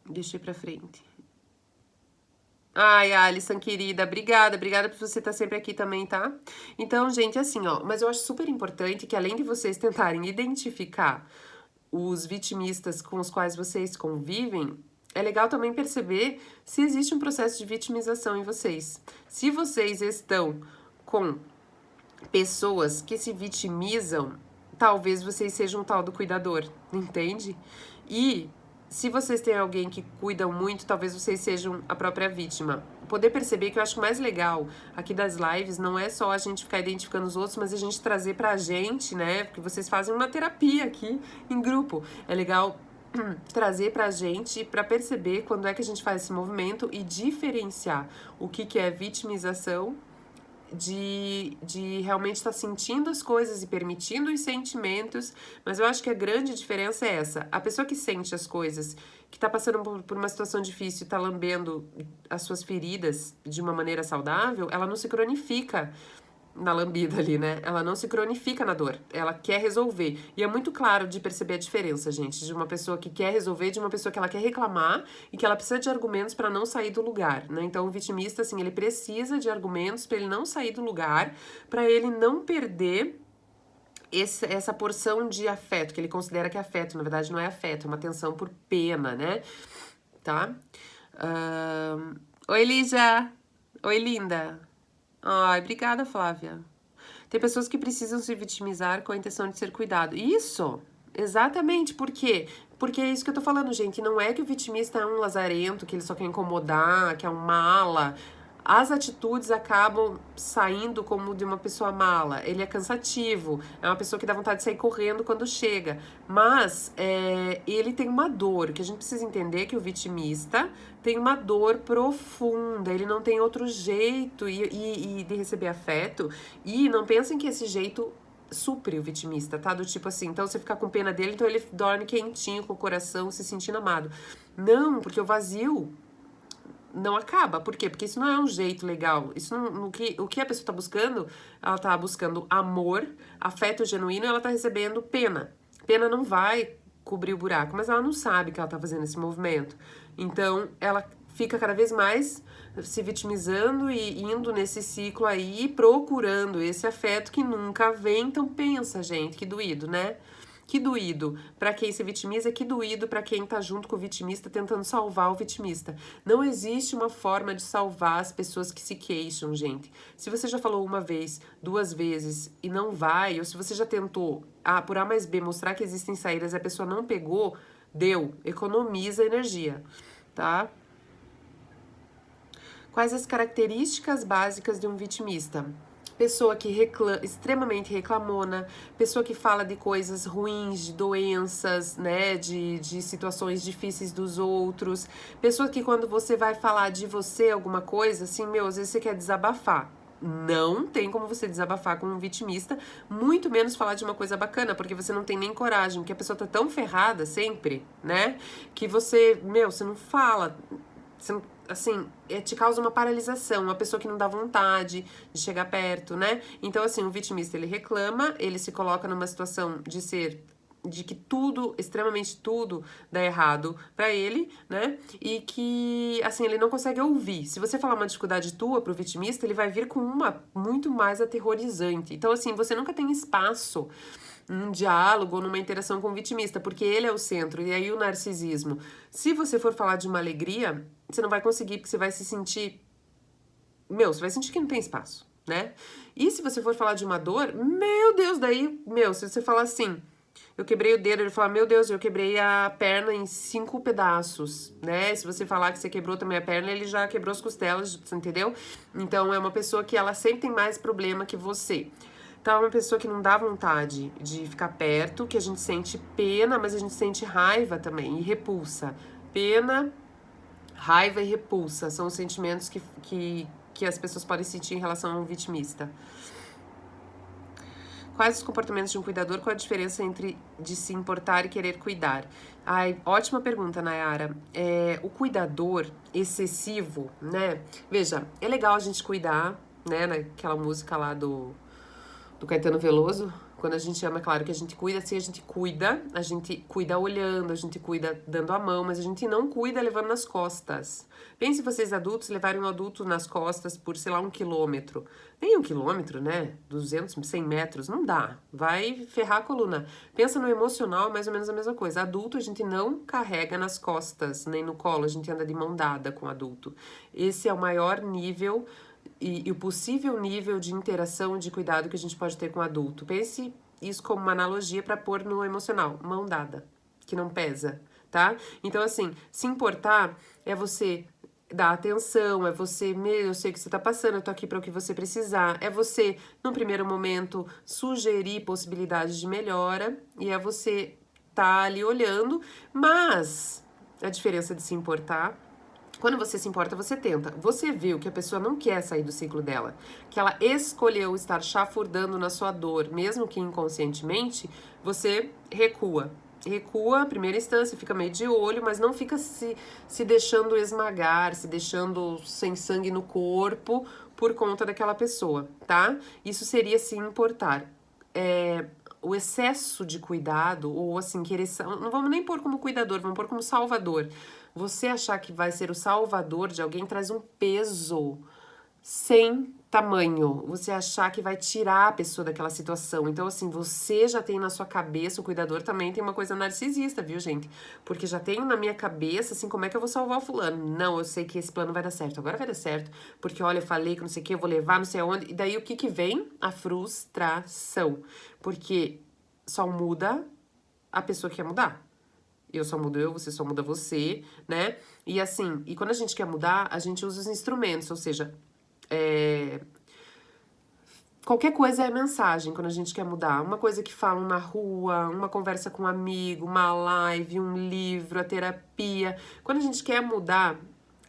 Deixei pra frente. Ai, Alisson, querida, obrigada por você estar sempre aqui também, tá? Então, gente, assim, mas eu acho super importante que além de vocês tentarem identificar os vitimistas com os quais vocês convivem, é legal também perceber se existe um processo de vitimização em vocês. Se vocês estão com pessoas que se vitimizam, talvez vocês sejam um tal do cuidador, entende? E Se vocês têm alguém que cuidam muito, talvez vocês sejam a própria vítima. Poder perceber que eu acho mais legal aqui das lives não é só a gente ficar identificando os outros, mas a gente trazer pra gente, né? Porque vocês fazem uma terapia aqui em grupo. É legal trazer pra gente pra perceber quando é que a gente faz esse movimento e diferenciar o que é vitimização de realmente estar sentindo as coisas e permitindo os sentimentos, mas eu acho que a grande diferença é essa. A pessoa que sente as coisas, que tá passando por uma situação difícil e tá lambendo as suas feridas de uma maneira saudável, ela não se cronifica na lambida ali, né? Ela não se cronifica na dor, ela quer resolver. E é muito claro de perceber a diferença, gente, de uma pessoa que quer resolver, de uma pessoa que ela quer reclamar e que ela precisa de argumentos para não sair do lugar, né? Então, o vitimista, assim, ele precisa de argumentos para ele não sair do lugar, para ele não perder essa porção de afeto, que ele considera que é afeto, na verdade não é afeto, é uma tensão por pena, né? Tá? Oi, Lígia! Oi, linda! Ai, obrigada, Flávia. Tem pessoas que precisam se vitimizar com a intenção de ser cuidado. Isso! Exatamente, por quê? Porque é isso que eu tô falando, gente. Não é que o vitimista é um lazarento, que ele só quer incomodar, que é um mala. As atitudes acabam saindo como de uma pessoa mala. Ele é cansativo, é uma pessoa que dá vontade de sair correndo quando chega. Mas ele tem uma dor, que a gente precisa entender que o vitimista tem uma dor profunda, ele não tem outro jeito e de receber afeto. E não pensem que esse jeito supre o vitimista, tá? Do tipo assim, então você fica com pena dele, então ele dorme quentinho, com o coração, se sentindo amado. Não, porque o vazio não acaba. Por quê? Porque isso não é um jeito legal. Isso não, o que a pessoa tá buscando, ela tá buscando amor, afeto genuíno, e ela tá recebendo pena. Pena não vai cobrir o buraco, mas ela não sabe que ela tá fazendo esse movimento. Então, ela fica cada vez mais se vitimizando e indo nesse ciclo aí, procurando esse afeto que nunca vem. Então, pensa, gente, que doído, né? Que doído para quem se vitimiza, que doído para quem tá junto com o vitimista tentando salvar o vitimista. Não existe uma forma de salvar as pessoas que se queixam, gente. Se você já falou uma vez, duas vezes e não vai, ou se você já tentou por A mais B mostrar que existem saídas e a pessoa não pegou, deu, economiza energia, tá? Quais as características básicas de um vitimista? Pessoa que extremamente reclamona, pessoa que fala de coisas ruins, de doenças, né, de situações difíceis dos outros, pessoa que quando você vai falar de você alguma coisa, assim, às vezes você quer desabafar. Não tem como você desabafar com um vitimista, muito menos falar de uma coisa bacana, porque você não tem nem coragem, porque a pessoa tá tão ferrada sempre, né, que você não fala, você não, assim, te causa uma paralisação, uma pessoa que não dá vontade de chegar perto, né? Então, assim, o vitimista, ele reclama, ele se coloca numa situação de que tudo, extremamente tudo, dá errado pra ele, né? E que, assim, ele não consegue ouvir. Se você falar uma dificuldade tua pro vitimista, ele vai vir com uma muito mais aterrorizante. Então, assim, você nunca tem espaço num diálogo ou numa interação com o vitimista, porque ele é o centro, e aí o narcisismo. Se você for falar de uma alegria, você não vai conseguir, porque você vai se sentir... você vai sentir que não tem espaço, né? E se você for falar de uma dor, meu Deus, daí, se você falar assim, eu quebrei o dedo, ele fala, meu Deus, eu quebrei a perna em 5 pedaços, né? Se você falar que você quebrou também a perna, ele já quebrou as costelas, você entendeu? Então, é uma pessoa que ela sempre tem mais problema que você. Então, é uma pessoa que não dá vontade de ficar perto, que a gente sente pena, mas a gente sente raiva também, e repulsa. Pena, raiva e repulsa são os sentimentos que as pessoas podem sentir em relação a um vitimista. Quais os comportamentos de um cuidador? Qual a diferença entre de se importar e querer cuidar? Ai, ótima pergunta, Nayara. O cuidador excessivo, né? Veja, é legal a gente cuidar, né? Naquela música lá do Caetano Veloso, quando a gente ama, claro que a gente cuida, assim, a gente cuida olhando, a gente cuida dando a mão, mas a gente não cuida levando nas costas. Pense vocês adultos levarem um adulto nas costas por, sei lá, 1 quilômetro. Nem 1 quilômetro, né? 200, 100 metros, não dá. Vai ferrar a coluna. Pensa no emocional, mais ou menos a mesma coisa. Adulto a gente não carrega nas costas, nem no colo, a gente anda de mão dada com o adulto. Esse é o maior nível e o possível nível de interação e de cuidado que a gente pode ter com o adulto. Pense isso como uma analogia para pôr no emocional, mão dada, que não pesa, tá? Então, assim, se importar é você dar atenção, é você, eu sei o que você tá passando, eu tô aqui para o que você precisar, é você, num primeiro momento, sugerir possibilidades de melhora, e é você tá ali olhando, mas a diferença de se importar, quando você se importa, você tenta. Você viu que a pessoa não quer sair do ciclo dela, que ela escolheu estar chafurdando na sua dor, mesmo que inconscientemente, você recua. Recua, primeira instância, fica meio de olho, mas não fica se deixando esmagar, se deixando sem sangue no corpo por conta daquela pessoa, tá? Isso seria se importar. O excesso de cuidado, ou assim, querer. Não vamos nem pôr como cuidador, vamos pôr como salvador. Você achar que vai ser o salvador de alguém traz um peso sem tamanho. Você achar que vai tirar a pessoa daquela situação. Então, assim, você já tem na sua cabeça, o cuidador também tem uma coisa narcisista, viu, gente? Porque já tenho na minha cabeça, assim, como é que eu vou salvar o fulano? Não, eu sei que esse plano vai dar certo. Agora vai dar certo. Porque, olha, eu falei que não sei o que, eu vou levar, não sei aonde. E daí, o que que vem? A frustração. Porque só muda a pessoa que quer mudar. Eu só mudo eu, você só muda você, né? E assim, e quando a gente quer mudar, a gente usa os instrumentos, ou seja, qualquer coisa é mensagem quando a gente quer mudar. Uma coisa que falam na rua, uma conversa com um amigo, uma live, um livro, a terapia. Quando a gente quer mudar,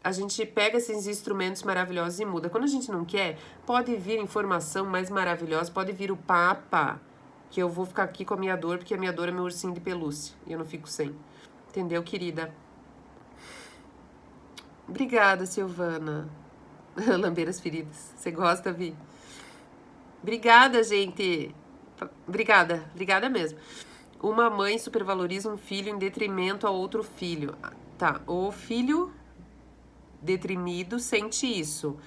a gente pega esses instrumentos maravilhosos e muda. Quando a gente não quer, pode vir informação mais maravilhosa, pode vir o papa, que eu vou ficar aqui com a minha dor, porque a minha dor é meu ursinho de pelúcia, e eu não fico sem. Entendeu, querida? Obrigada, Silvana. Lamber as feridas. Você gosta, Vi? Obrigada, gente. Obrigada mesmo. Uma mãe supervaloriza um filho em detrimento a outro filho. Tá, o filho deprimido sente isso.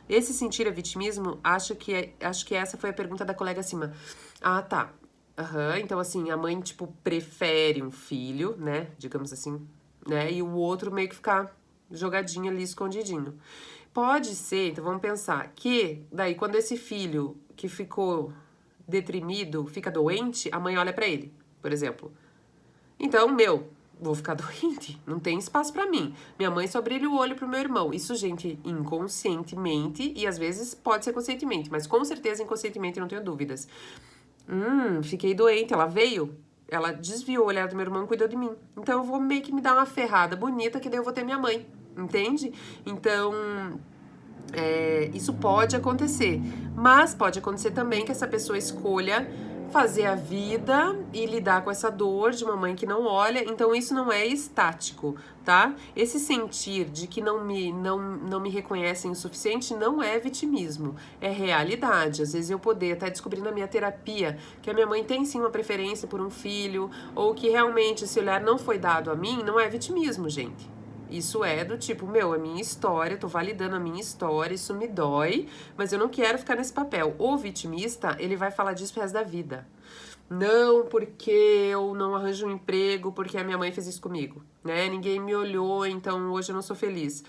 Esse sentir é vitimismo? Acho que essa foi a pergunta da colega acima. Ah, tá. Então, assim, a mãe, tipo, prefere um filho, né? Digamos assim, né? E o outro meio que ficar jogadinho ali, escondidinho. Pode ser, então vamos pensar, que daí quando esse filho que ficou deprimido fica doente, a mãe olha pra ele, por exemplo. Então, vou ficar doente, não tem espaço pra mim. Minha mãe só brilha o olho pro meu irmão. Isso, gente, inconscientemente, e às vezes pode ser conscientemente, mas com certeza inconscientemente, não tenho dúvidas. Fiquei doente, ela veio, ela desviou o olhar do meu irmão e cuidou de mim. Então eu vou meio que me dar uma ferrada bonita, que daí eu vou ter minha mãe, entende? Então, isso pode acontecer, mas pode acontecer também que essa pessoa escolha fazer a vida e lidar com essa dor de uma mãe que não olha, então isso não é estático, tá? Esse sentir de que não me reconhecem o suficiente não é vitimismo, é realidade. Às vezes eu poder até descobrir na minha terapia que a minha mãe tem sim uma preferência por um filho, ou que realmente esse olhar não foi dado a mim, não é vitimismo, gente. Isso é do tipo, é minha história, tô validando a minha história, isso me dói, mas eu não quero ficar nesse papel. O vitimista, ele vai falar disso pro resto da vida. Não, porque eu não arranjo um emprego, porque a minha mãe fez isso comigo, né? Ninguém me olhou, então hoje eu não sou feliz.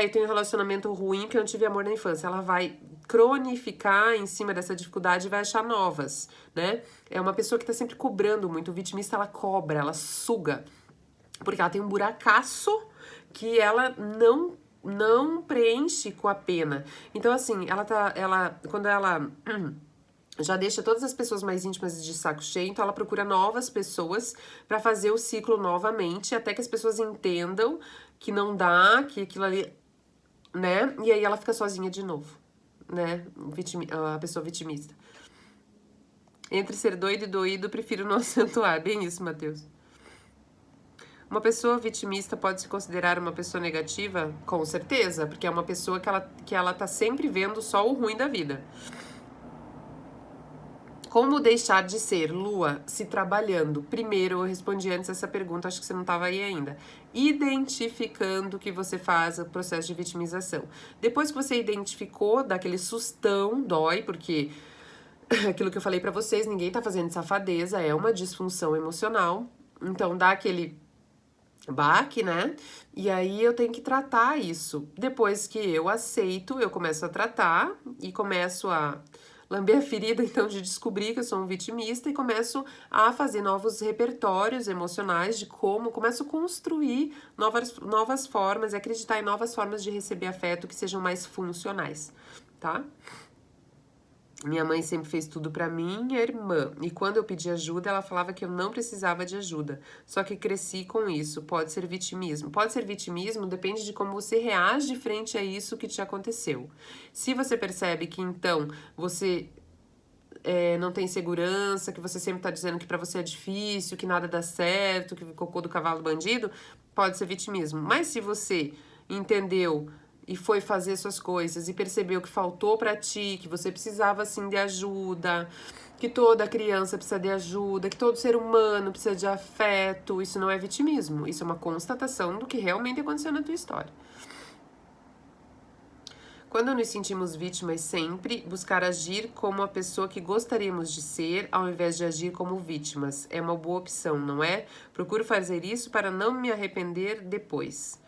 Eu tenho um relacionamento ruim porque eu não tive amor na infância. Ela vai cronificar em cima dessa dificuldade e vai achar novas, né? É uma pessoa que tá sempre cobrando muito. O vitimista, ela cobra, ela suga, porque ela tem um buracaço que ela não preenche com a pena. Então, assim, quando ela já deixa todas as pessoas mais íntimas de saco cheio, então ela procura novas pessoas para fazer o ciclo novamente, até que as pessoas entendam que não dá, que aquilo ali, né? E aí ela fica sozinha de novo, né? A pessoa vitimista. Entre ser doido e doído, prefiro não acentuar. Bem isso, Matheus. Uma pessoa vitimista pode se considerar uma pessoa negativa? Com certeza, porque é uma pessoa que ela tá sempre vendo só o ruim da vida. Como deixar de ser, Lua, se trabalhando? Primeiro, eu respondi antes essa pergunta, acho que você não estava aí ainda. Identificando que você faz o processo de vitimização. Depois que você identificou, dá aquele sustão, dói, porque aquilo que eu falei pra vocês, ninguém tá fazendo safadeza, é uma disfunção emocional. Então, dá aquele baque, né? E aí eu tenho que tratar isso. Depois que eu aceito, eu começo a tratar e começo a lamber a ferida, então, de descobrir que eu sou um vitimista e começo a fazer novos repertórios emocionais de como, começo a construir novas formas e acreditar em novas formas de receber afeto que sejam mais funcionais, tá? Minha mãe sempre fez tudo pra mim e a irmã. E quando eu pedi ajuda, ela falava que eu não precisava de ajuda. Só que cresci com isso. Pode ser vitimismo. Pode ser vitimismo, depende de como você reage frente a isso que te aconteceu. Se você percebe que então você não tem segurança, que você sempre tá dizendo que pra você é difícil, que nada dá certo, que cocô do cavalo bandido, pode ser vitimismo. Mas se você entendeu e foi fazer suas coisas e percebeu que faltou pra ti, que você precisava sim de ajuda, que toda criança precisa de ajuda, que todo ser humano precisa de afeto, isso não é vitimismo, isso é uma constatação do que realmente aconteceu na tua história. Quando nos sentimos vítimas, sempre buscar agir como a pessoa que gostaríamos de ser, ao invés de agir como vítimas. É uma boa opção, não é? Procuro fazer isso para não me arrepender depois.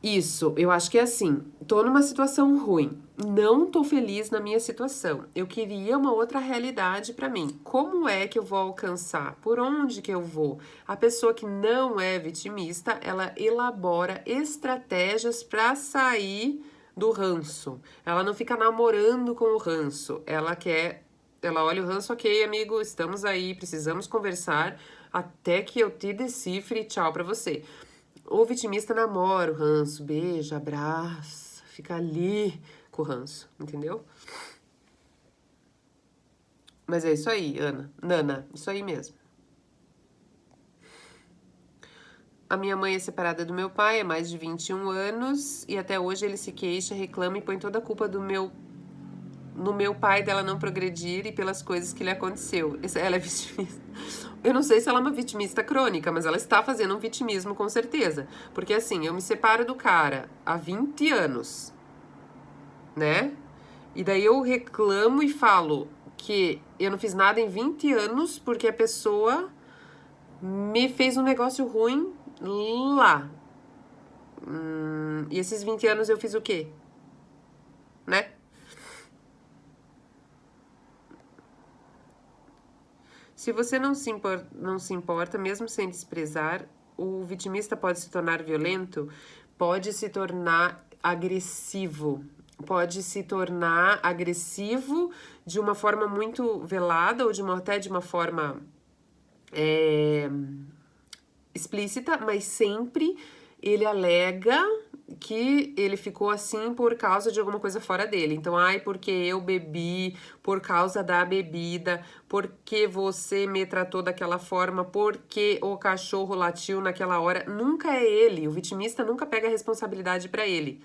Isso, eu acho que é assim, tô numa situação ruim, não tô feliz na minha situação, eu queria uma outra realidade pra mim. Como é que eu vou alcançar? Por onde que eu vou? A pessoa que não é vitimista, ela elabora estratégias pra sair do ranço. Ela não fica namorando com o ranço, ela olha o ranço, ok, amigo, estamos aí, precisamos conversar até que eu te decifre, tchau pra você. O vitimista namora o ranço, beija, abraça, fica ali com o ranço, entendeu? Mas é isso aí, Nana, isso aí mesmo. A minha mãe é separada do meu pai há mais de 21 anos e até hoje ele se queixa, reclama e põe toda a culpa no meu pai dela não progredir e pelas coisas que lhe aconteceu. Ela é vitimista. Eu não sei se ela é uma vitimista crônica, mas ela está fazendo um vitimismo com certeza. Porque assim, eu me separo do cara há 20 anos, né? E daí eu reclamo e falo que eu não fiz nada em 20 anos porque a pessoa me fez um negócio ruim lá. E esses 20 anos eu fiz o quê? Né? Se você não se importa, mesmo sem desprezar, o vitimista pode se tornar violento, pode se tornar agressivo. Pode se tornar agressivo de uma forma muito velada ou até de uma forma explícita, mas sempre ele alega que ele ficou assim por causa de alguma coisa fora dele. Então, ai, porque eu bebi, por causa da bebida, porque você me tratou daquela forma, porque o cachorro latiu naquela hora. Nunca é ele, o vitimista nunca pega a responsabilidade pra ele.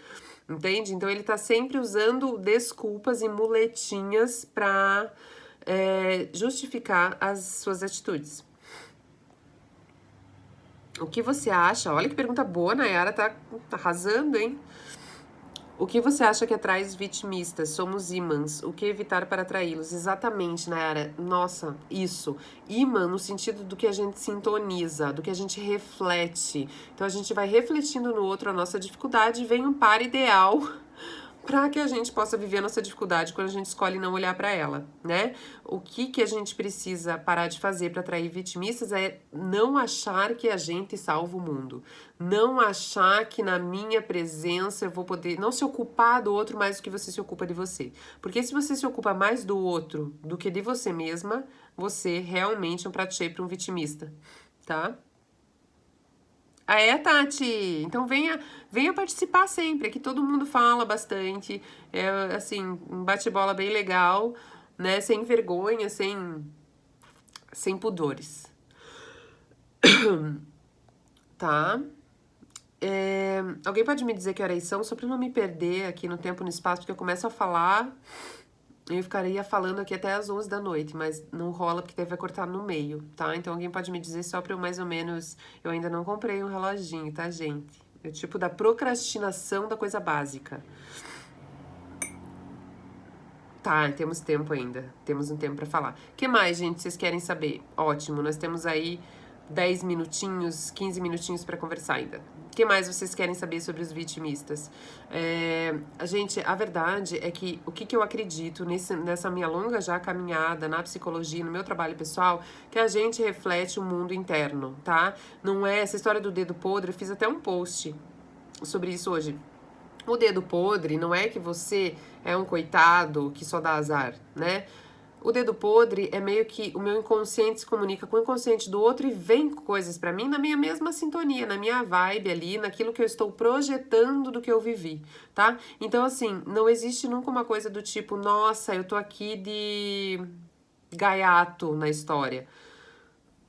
Entende? Então ele tá sempre usando desculpas e muletinhas pra justificar as suas atitudes. O que você acha? Olha que pergunta boa, Nayara tá arrasando, hein? O que você acha que atrai vitimistas? Somos ímãs. O que evitar para atraí-los? Exatamente, Nayara. Nossa, isso. Ímã no sentido do que a gente sintoniza, do que a gente reflete. Então a gente vai refletindo no outro a nossa dificuldade e vem um par ideal para que a gente possa viver a nossa dificuldade quando a gente escolhe não olhar para ela, né? O que a gente precisa parar de fazer para atrair vitimistas é não achar que a gente salva o mundo. Não achar que na minha presença eu vou poder não se ocupar do outro mais do que você se ocupa de você. Porque se você se ocupa mais do outro do que de você mesma, você realmente é um prato cheio para um vitimista, tá? Ah, é, Tati? Então venha participar sempre. Aqui todo mundo fala bastante. É, assim, um bate-bola bem legal, né? Sem vergonha, sem pudores. Tá? Alguém pode me dizer que horas são? Só pra não me perder aqui no tempo e no espaço, porque eu começo a falar eu ficaria falando aqui até as 11 da noite, mas não rola porque daí vai cortar no meio, tá? Então alguém pode me dizer só pra eu mais ou menos... Eu ainda não comprei um reloginho, tá, gente? É o tipo da procrastinação da coisa básica. Tá, temos tempo ainda. Temos um tempo pra falar. O que mais, gente, vocês querem saber? Ótimo, nós temos aí 10 minutinhos, 15 minutinhos para conversar ainda. O que mais vocês querem saber sobre os vitimistas? Gente, a verdade é que o que eu acredito nessa minha longa já caminhada na psicologia, no meu trabalho pessoal, que a gente reflete o mundo interno, tá? Não é essa história do dedo podre, eu fiz até um post sobre isso hoje. O dedo podre não é que você é um coitado que só dá azar, né? O dedo podre é meio que o meu inconsciente se comunica com o inconsciente do outro e vem coisas pra mim na minha mesma sintonia, na minha vibe ali, naquilo que eu estou projetando do que eu vivi, tá? Então, assim, não existe nunca uma coisa do tipo, nossa, eu tô aqui de gaiato na história.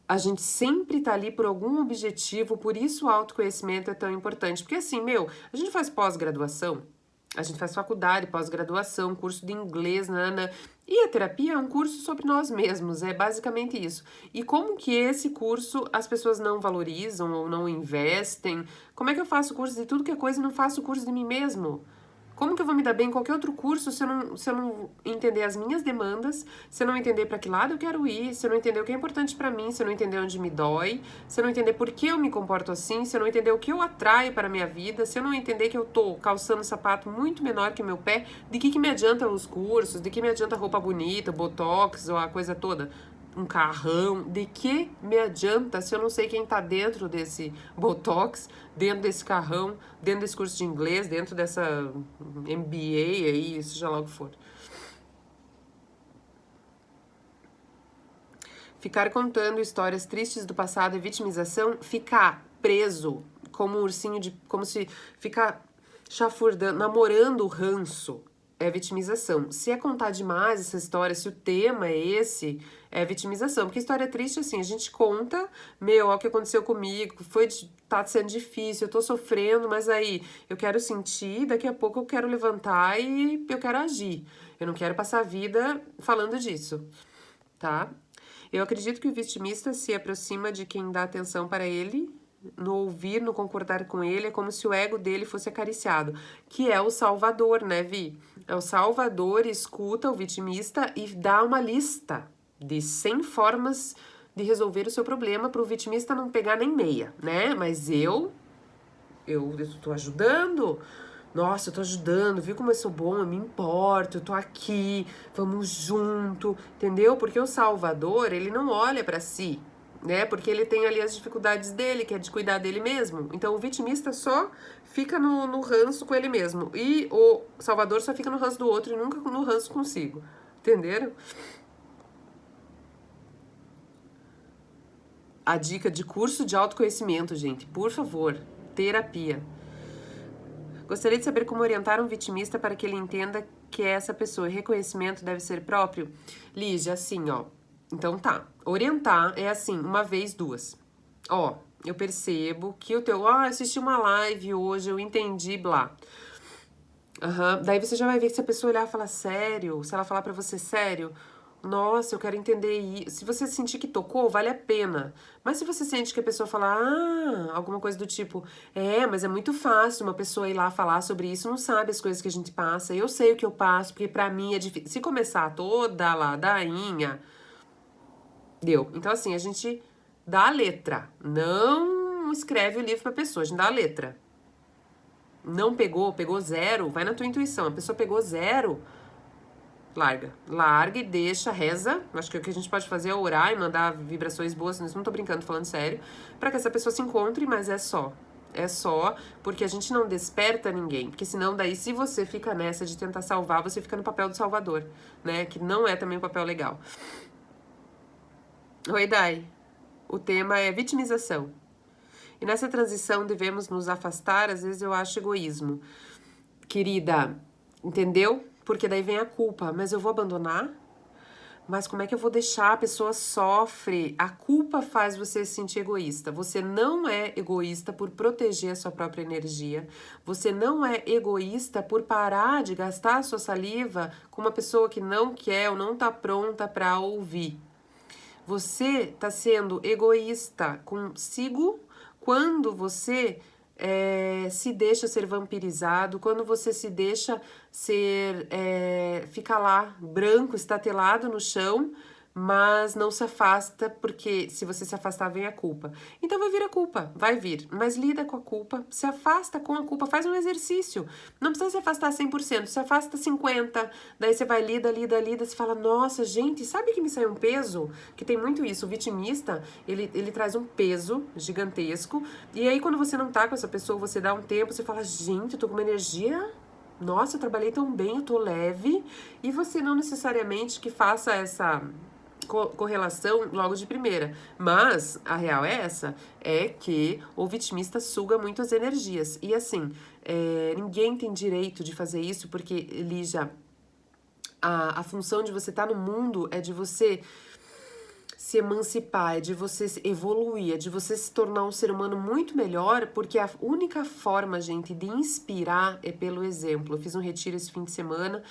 A gente sempre tá ali por algum objetivo, por isso o autoconhecimento é tão importante. Porque assim, a gente faz pós-graduação, a gente faz faculdade, pós-graduação, curso de inglês, nana. E a terapia é um curso sobre nós mesmos, é basicamente isso. E como que esse curso as pessoas não valorizam ou não investem? Como é que eu faço curso de tudo que é coisa e não faço curso de mim mesmo? Como que eu vou me dar bem em qualquer outro curso se eu não entender as minhas demandas, se eu não entender para que lado eu quero ir, se eu não entender o que é importante para mim, se eu não entender onde me dói, se eu não entender por que eu me comporto assim, se eu não entender o que eu atraio para a minha vida, se eu não entender que eu tô calçando um sapato muito menor que o meu pé, de que me adianta os cursos, de que me adianta roupa bonita, botox ou a coisa toda? Um carrão, de que me adianta se eu não sei quem tá dentro desse botox, dentro desse carrão, dentro desse curso de inglês, dentro dessa MBA aí, seja lá o que for. Ficar contando histórias tristes do passado é vitimização, ficar preso como um ursinho como se ficar chafurdando, namorando o ranço é vitimização. Se é contar demais essa história, se o tema é esse, é vitimização. Porque história triste, assim, a gente conta, olha o que aconteceu comigo, tá sendo difícil, eu tô sofrendo, mas aí eu quero sentir, daqui a pouco eu quero levantar e eu quero agir. Eu não quero passar a vida falando disso, tá? Eu acredito que o vitimista se aproxima de quem dá atenção para ele, no ouvir, no concordar com ele, é como se o ego dele fosse acariciado, que é o salvador, né, Vi? É o salvador, escuta o vitimista e dá uma lista de 100 formas de resolver o seu problema para o vitimista não pegar nem meia, né? Mas eu tô ajudando. Nossa, eu tô ajudando, viu como eu sou bom, eu me importo, eu tô aqui, vamos junto, entendeu? Porque o salvador, ele não olha pra si, né? Porque ele tem ali as dificuldades dele, que é de cuidar dele mesmo. Então o vitimista só fica no ranço com ele mesmo. E o salvador só fica no ranço do outro e nunca no ranço consigo. Entenderam? A dica de curso de autoconhecimento, gente, por favor, terapia. Gostaria de saber como orientar um vitimista para que ele entenda que é essa pessoa. Reconhecimento deve ser próprio? Lígia, assim, ó. Então tá. Orientar é assim, uma vez, duas. Ó, eu percebo que o teu... assisti uma live hoje, eu entendi, blá. Daí você já vai ver que se a pessoa olhar e falar sério, se ela falar pra você sério, nossa, eu quero entender isso. Se você sentir que tocou, vale a pena. Mas se você sente que a pessoa falar, alguma coisa do tipo, mas é muito fácil uma pessoa ir lá falar sobre isso, não sabe as coisas que a gente passa. Eu sei o que eu passo, porque pra mim é difícil. Se começar toda ladainha, deu. Então, assim, a gente dá a letra. Não escreve o livro pra pessoa, a gente dá a letra. Não pegou zero, vai na tua intuição. A pessoa pegou zero, larga e deixa, reza. Acho que o que a gente pode fazer é orar e mandar vibrações boas, não tô brincando, tô falando sério, pra que essa pessoa se encontre, mas é só porque a gente não desperta ninguém, porque senão daí se você fica nessa de tentar salvar, você fica no papel do salvador, né, que não é também um papel legal. Oi, Dai. O tema é vitimização. E nessa transição devemos nos afastar, às vezes eu acho egoísmo. Querida, entendeu? Porque daí vem a culpa. Mas eu vou abandonar? Mas como é que eu vou deixar? A pessoa sofre. A culpa faz você se sentir egoísta. Você não é egoísta por proteger a sua própria energia. Você não é egoísta por parar de gastar a sua saliva com uma pessoa que não quer ou não tá pronta para ouvir. Você tá sendo egoísta consigo quando você se deixa ser vampirizado, quando você se deixa fica lá, branco, estatelado no chão, mas não se afasta, porque se você se afastar, vem a culpa. Então vai vir a culpa, vai vir, mas lida com a culpa, se afasta com a culpa, faz um exercício. Não precisa se afastar 100%, se afasta 50%, daí você vai, lida, você fala, nossa, gente, sabe que me saiu um peso? Que tem muito isso, o vitimista, ele traz um peso gigantesco, e aí quando você não tá com essa pessoa, você dá um tempo, você fala, gente, eu tô com uma energia... Nossa, eu trabalhei tão bem, eu tô leve, e você não necessariamente que faça essa correlação logo de primeira. Mas a real é essa, é que o vitimista suga muitas energias. E assim, ninguém tem direito de fazer isso, porque, Lígia, a função de você estar no mundo é de você se emancipar, é de você evoluir, é de você se tornar um ser humano muito melhor, porque a única forma, gente, de inspirar é pelo exemplo. Eu fiz um retiro esse fim de semana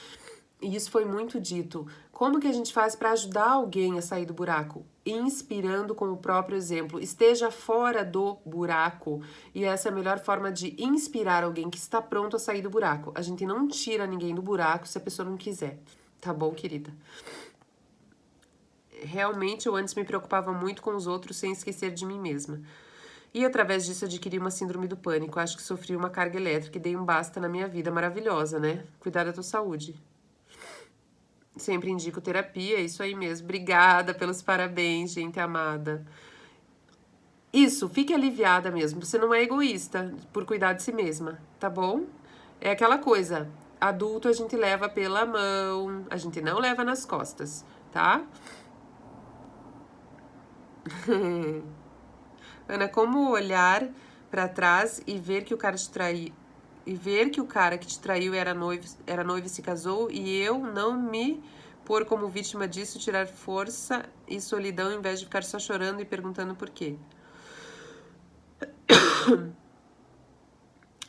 e isso foi muito dito. Como que a gente faz para ajudar alguém a sair do buraco? Inspirando com o próprio exemplo. Esteja fora do buraco. E essa é a melhor forma de inspirar alguém que está pronto a sair do buraco. A gente não tira ninguém do buraco se a pessoa não quiser. Tá bom, querida? Realmente, eu antes me preocupava muito com os outros sem esquecer de mim mesma. E através disso adquiri uma síndrome do pânico. Acho que sofri uma carga elétrica e dei um basta na minha vida. Maravilhosa, né? Cuidar da tua saúde. Sempre indico terapia, é isso aí mesmo. Obrigada pelos parabéns, gente amada. Isso, fique aliviada mesmo. Você não é egoísta por cuidar de si mesma, tá bom? É aquela coisa, adulto a gente leva pela mão, a gente não leva nas costas, tá? Ana, como olhar pra trás e ver que o cara te traiu, e ver que o cara que te traiu era noivo e se casou, e eu não me pôr como vítima disso, tirar força e solidão, em vez de ficar só chorando e perguntando por quê.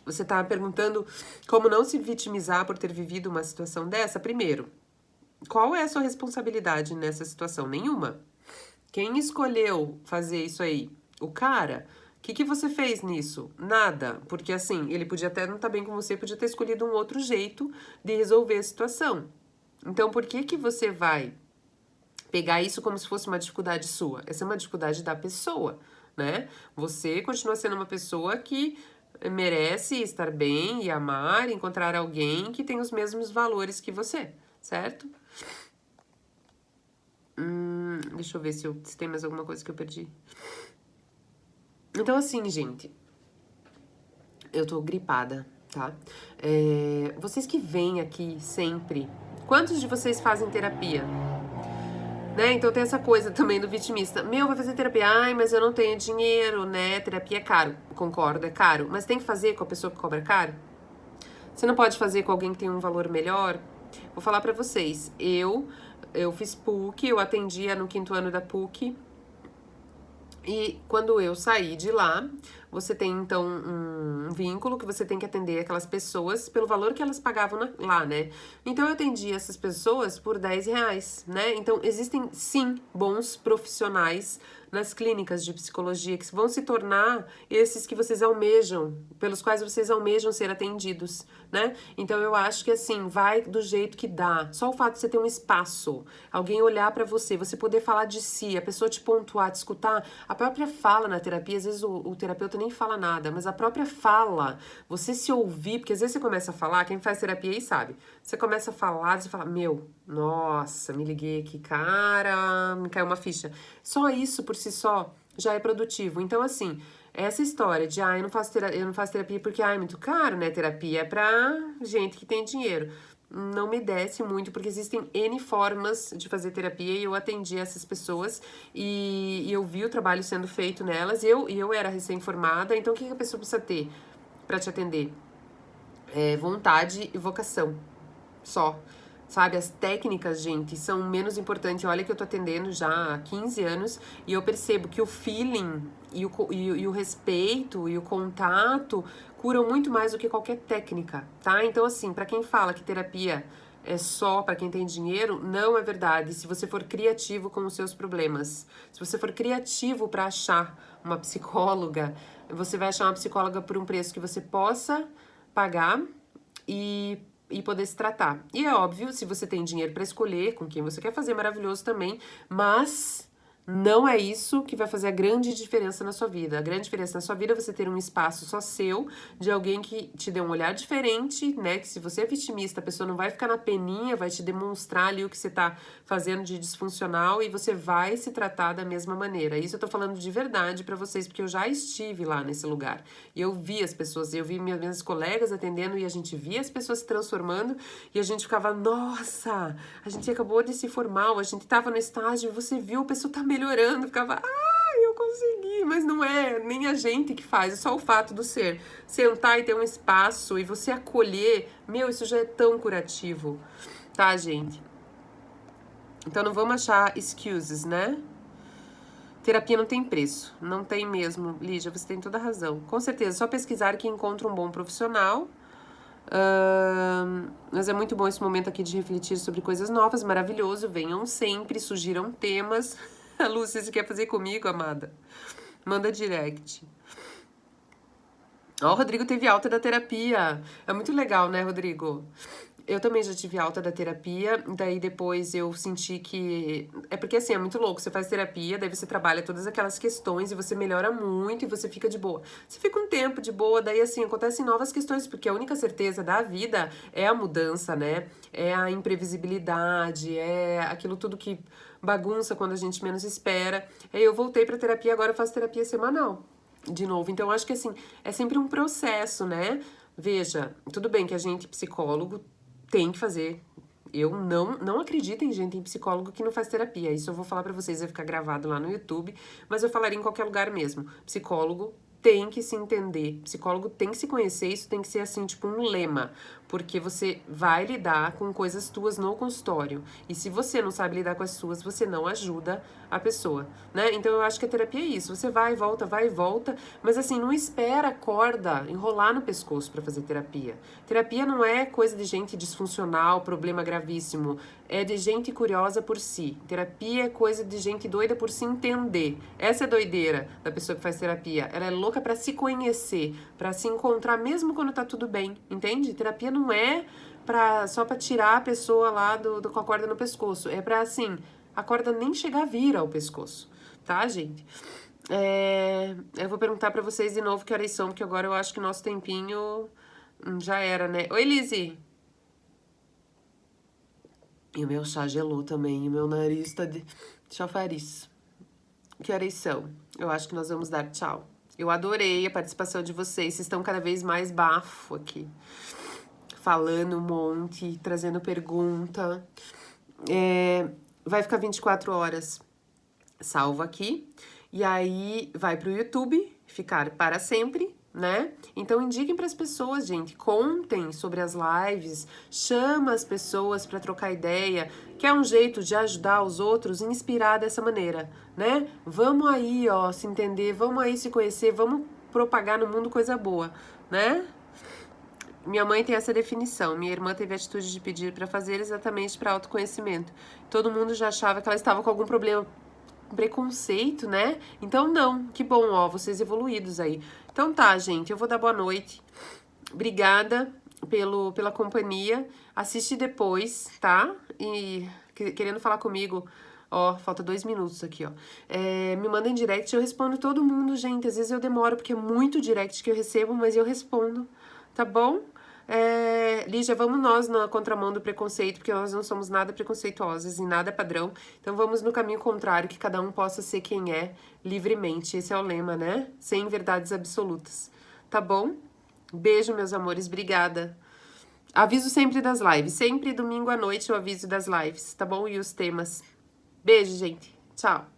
Você tá perguntando como não se vitimizar por ter vivido uma situação dessa? Primeiro, qual é a sua responsabilidade nessa situação? Nenhuma. Quem escolheu fazer isso aí? O cara? O que você fez nisso? Nada. Porque assim, ele podia até não estar bem com você, podia ter escolhido um outro jeito de resolver a situação. Então, por que você vai pegar isso como se fosse uma dificuldade sua? Essa é uma dificuldade da pessoa, né? Você continua sendo uma pessoa que merece estar bem e amar, encontrar alguém que tem os mesmos valores que você, certo? Deixa eu ver se tem mais alguma coisa que eu perdi. Então, assim, gente, eu tô gripada, tá? Vocês que vêm aqui sempre, quantos de vocês fazem terapia? Né? Então tem essa coisa também do vitimista. Vai fazer terapia. Ai, mas eu não tenho dinheiro, né? Terapia é caro. Concordo, é caro. Mas tem que fazer com a pessoa que cobra caro? Você não pode fazer com alguém que tem um valor melhor? Vou falar pra vocês. Eu fiz PUC, eu atendia no 5º ano da PUC. E quando eu saí de lá, você tem então um vínculo que você tem que atender aquelas pessoas pelo valor que elas pagavam lá, né? Então eu atendi essas pessoas por R$10, né? Então existem sim bons profissionais nas clínicas de psicologia que vão se tornar esses que vocês almejam, pelos quais vocês almejam ser atendidos, né? Então eu acho que assim, vai do jeito que dá. Só o fato de você ter um espaço, alguém olhar pra você, você poder falar de si, a pessoa te pontuar, te escutar, a própria fala na terapia, às vezes o terapeuta nem fala nada, mas a própria fala, você se ouvir, porque às vezes você começa a falar, quem faz terapia aí sabe, você começa a falar, você fala, nossa, me liguei aqui, cara, me caiu uma ficha. Só isso por si só já é produtivo. Então, assim, essa história de, eu não faço terapia porque, é muito caro, né? Terapia é pra gente que tem dinheiro. Não me desce muito, porque existem N formas de fazer terapia e eu atendi essas pessoas e eu vi o trabalho sendo feito nelas e eu era recém-formada, então o que a pessoa precisa ter pra te atender? Vontade e vocação, só. Sabe, as técnicas, gente, são menos importantes. Olha que eu tô atendendo já há 15 anos e eu percebo que o feeling e o respeito e o contato curam muito mais do que qualquer técnica, tá? Então, assim, pra quem fala que terapia é só pra quem tem dinheiro, não é verdade. Se você for criativo com os seus problemas, se você for criativo pra achar uma psicóloga, você vai achar uma psicóloga por um preço que você possa pagar e e poder se tratar. E é óbvio, se você tem dinheiro para escolher com quem você quer fazer, maravilhoso também, mas não é isso que vai fazer a grande diferença na sua vida. A grande diferença na sua vida é você ter um espaço só seu, de alguém que te dê um olhar diferente, né? Que se você é vitimista, a pessoa não vai ficar na peninha, vai te demonstrar ali o que você tá fazendo de disfuncional e você vai se tratar da mesma maneira. Isso eu tô falando de verdade pra vocês, porque eu já estive lá nesse lugar. E eu vi as pessoas, eu vi minhas colegas atendendo e a gente via as pessoas se transformando e a gente ficava, nossa, a gente acabou de se formar, a gente tava no estágio, você viu, a pessoa tá melhorando, ficava, eu consegui, mas não é nem a gente que faz, é só o fato do ser. Sentar e ter um espaço e você acolher, meu, isso já é tão curativo, tá, gente? Então não vamos achar excuses, né? Terapia não tem preço, não tem mesmo, Lígia, você tem toda a razão. Com certeza, só pesquisar que encontra um bom profissional. Mas é muito bom esse momento aqui de refletir sobre coisas novas, maravilhoso, venham sempre, sugiram temas. A Lúcia, você quer fazer comigo, amada? Manda direct. Ó, o Rodrigo teve alta da terapia. É muito legal, né, Rodrigo? Eu também já tive alta da terapia, daí depois eu senti que... É porque assim, é muito louco, você faz terapia, daí você trabalha todas aquelas questões e você melhora muito e você fica de boa. Você fica um tempo de boa, daí assim, acontecem novas questões, porque a única certeza da vida é a mudança, né? É a imprevisibilidade, é aquilo tudo que bagunça quando a gente menos espera. Aí eu voltei pra terapia, agora eu faço terapia semanal de novo. Então, eu acho que assim, é sempre um processo, né? Veja, tudo bem que a gente, psicólogo, tem que fazer. Eu não acredito em gente, em psicólogo que não faz terapia. Isso eu vou falar pra vocês, vai ficar gravado lá no YouTube, mas eu falaria em qualquer lugar mesmo. Psicólogo tem que se entender, psicólogo tem que se conhecer, isso tem que ser assim, tipo um lema, porque você vai lidar com coisas tuas no consultório, e se você não sabe lidar com as suas, você não ajuda a pessoa, né? Então eu acho que a terapia é isso, você vai e volta, mas assim, não espera a corda enrolar no pescoço pra fazer terapia. Terapia não é coisa de gente disfuncional, problema gravíssimo, é de gente curiosa por si. Terapia é coisa de gente doida por se entender. Essa é a doideira da pessoa que faz terapia. Ela é louca pra se conhecer, pra se encontrar mesmo quando tá tudo bem, entende? Terapia não é só pra tirar a pessoa lá com a corda no pescoço. É pra, assim, a corda nem chegar a vir ao pescoço, tá, gente? Eu vou perguntar pra vocês de novo que horas são, porque agora eu acho que nosso tempinho já era, né? Oi, Lizzy! E o meu chá gelou também, e o meu nariz tá de chafariz. Que horas são? Eu acho que nós vamos dar tchau. Eu adorei a participação de vocês, vocês estão cada vez mais bafo aqui. Falando um monte, trazendo pergunta. Vai ficar 24 horas salvo aqui. E aí vai pro YouTube, ficar para sempre, né? Então indiquem para as pessoas, gente, contem sobre as lives, chama as pessoas para trocar ideia, que é um jeito de ajudar os outros e inspirar dessa maneira, né? Vamos aí, ó, se entender, vamos aí se conhecer, vamos propagar no mundo coisa boa, né? Minha mãe tem essa definição, minha irmã teve a atitude de pedir para fazer exatamente para autoconhecimento. Todo mundo já achava que ela estava com algum problema, preconceito, né? Então não, que bom, ó, vocês evoluídos aí. Então tá, gente, eu vou dar boa noite. Obrigada pela companhia. Assiste depois, tá? E querendo falar comigo, ó, falta 2 minutos aqui, ó. Me mandem direct, eu respondo todo mundo, gente. Às vezes eu demoro, porque é muito direct que eu recebo, mas eu respondo, tá bom? Lígia, vamos nós na contramão do preconceito, porque nós não somos nada preconceituosas e nada padrão. Então vamos no caminho contrário, que cada um possa ser quem é livremente. Esse é o lema, né? Sem verdades absolutas. Tá bom? Beijo, meus amores. Obrigada. Aviso sempre das lives. Sempre domingo à noite eu aviso das lives, tá bom? E os temas. Beijo, gente. Tchau.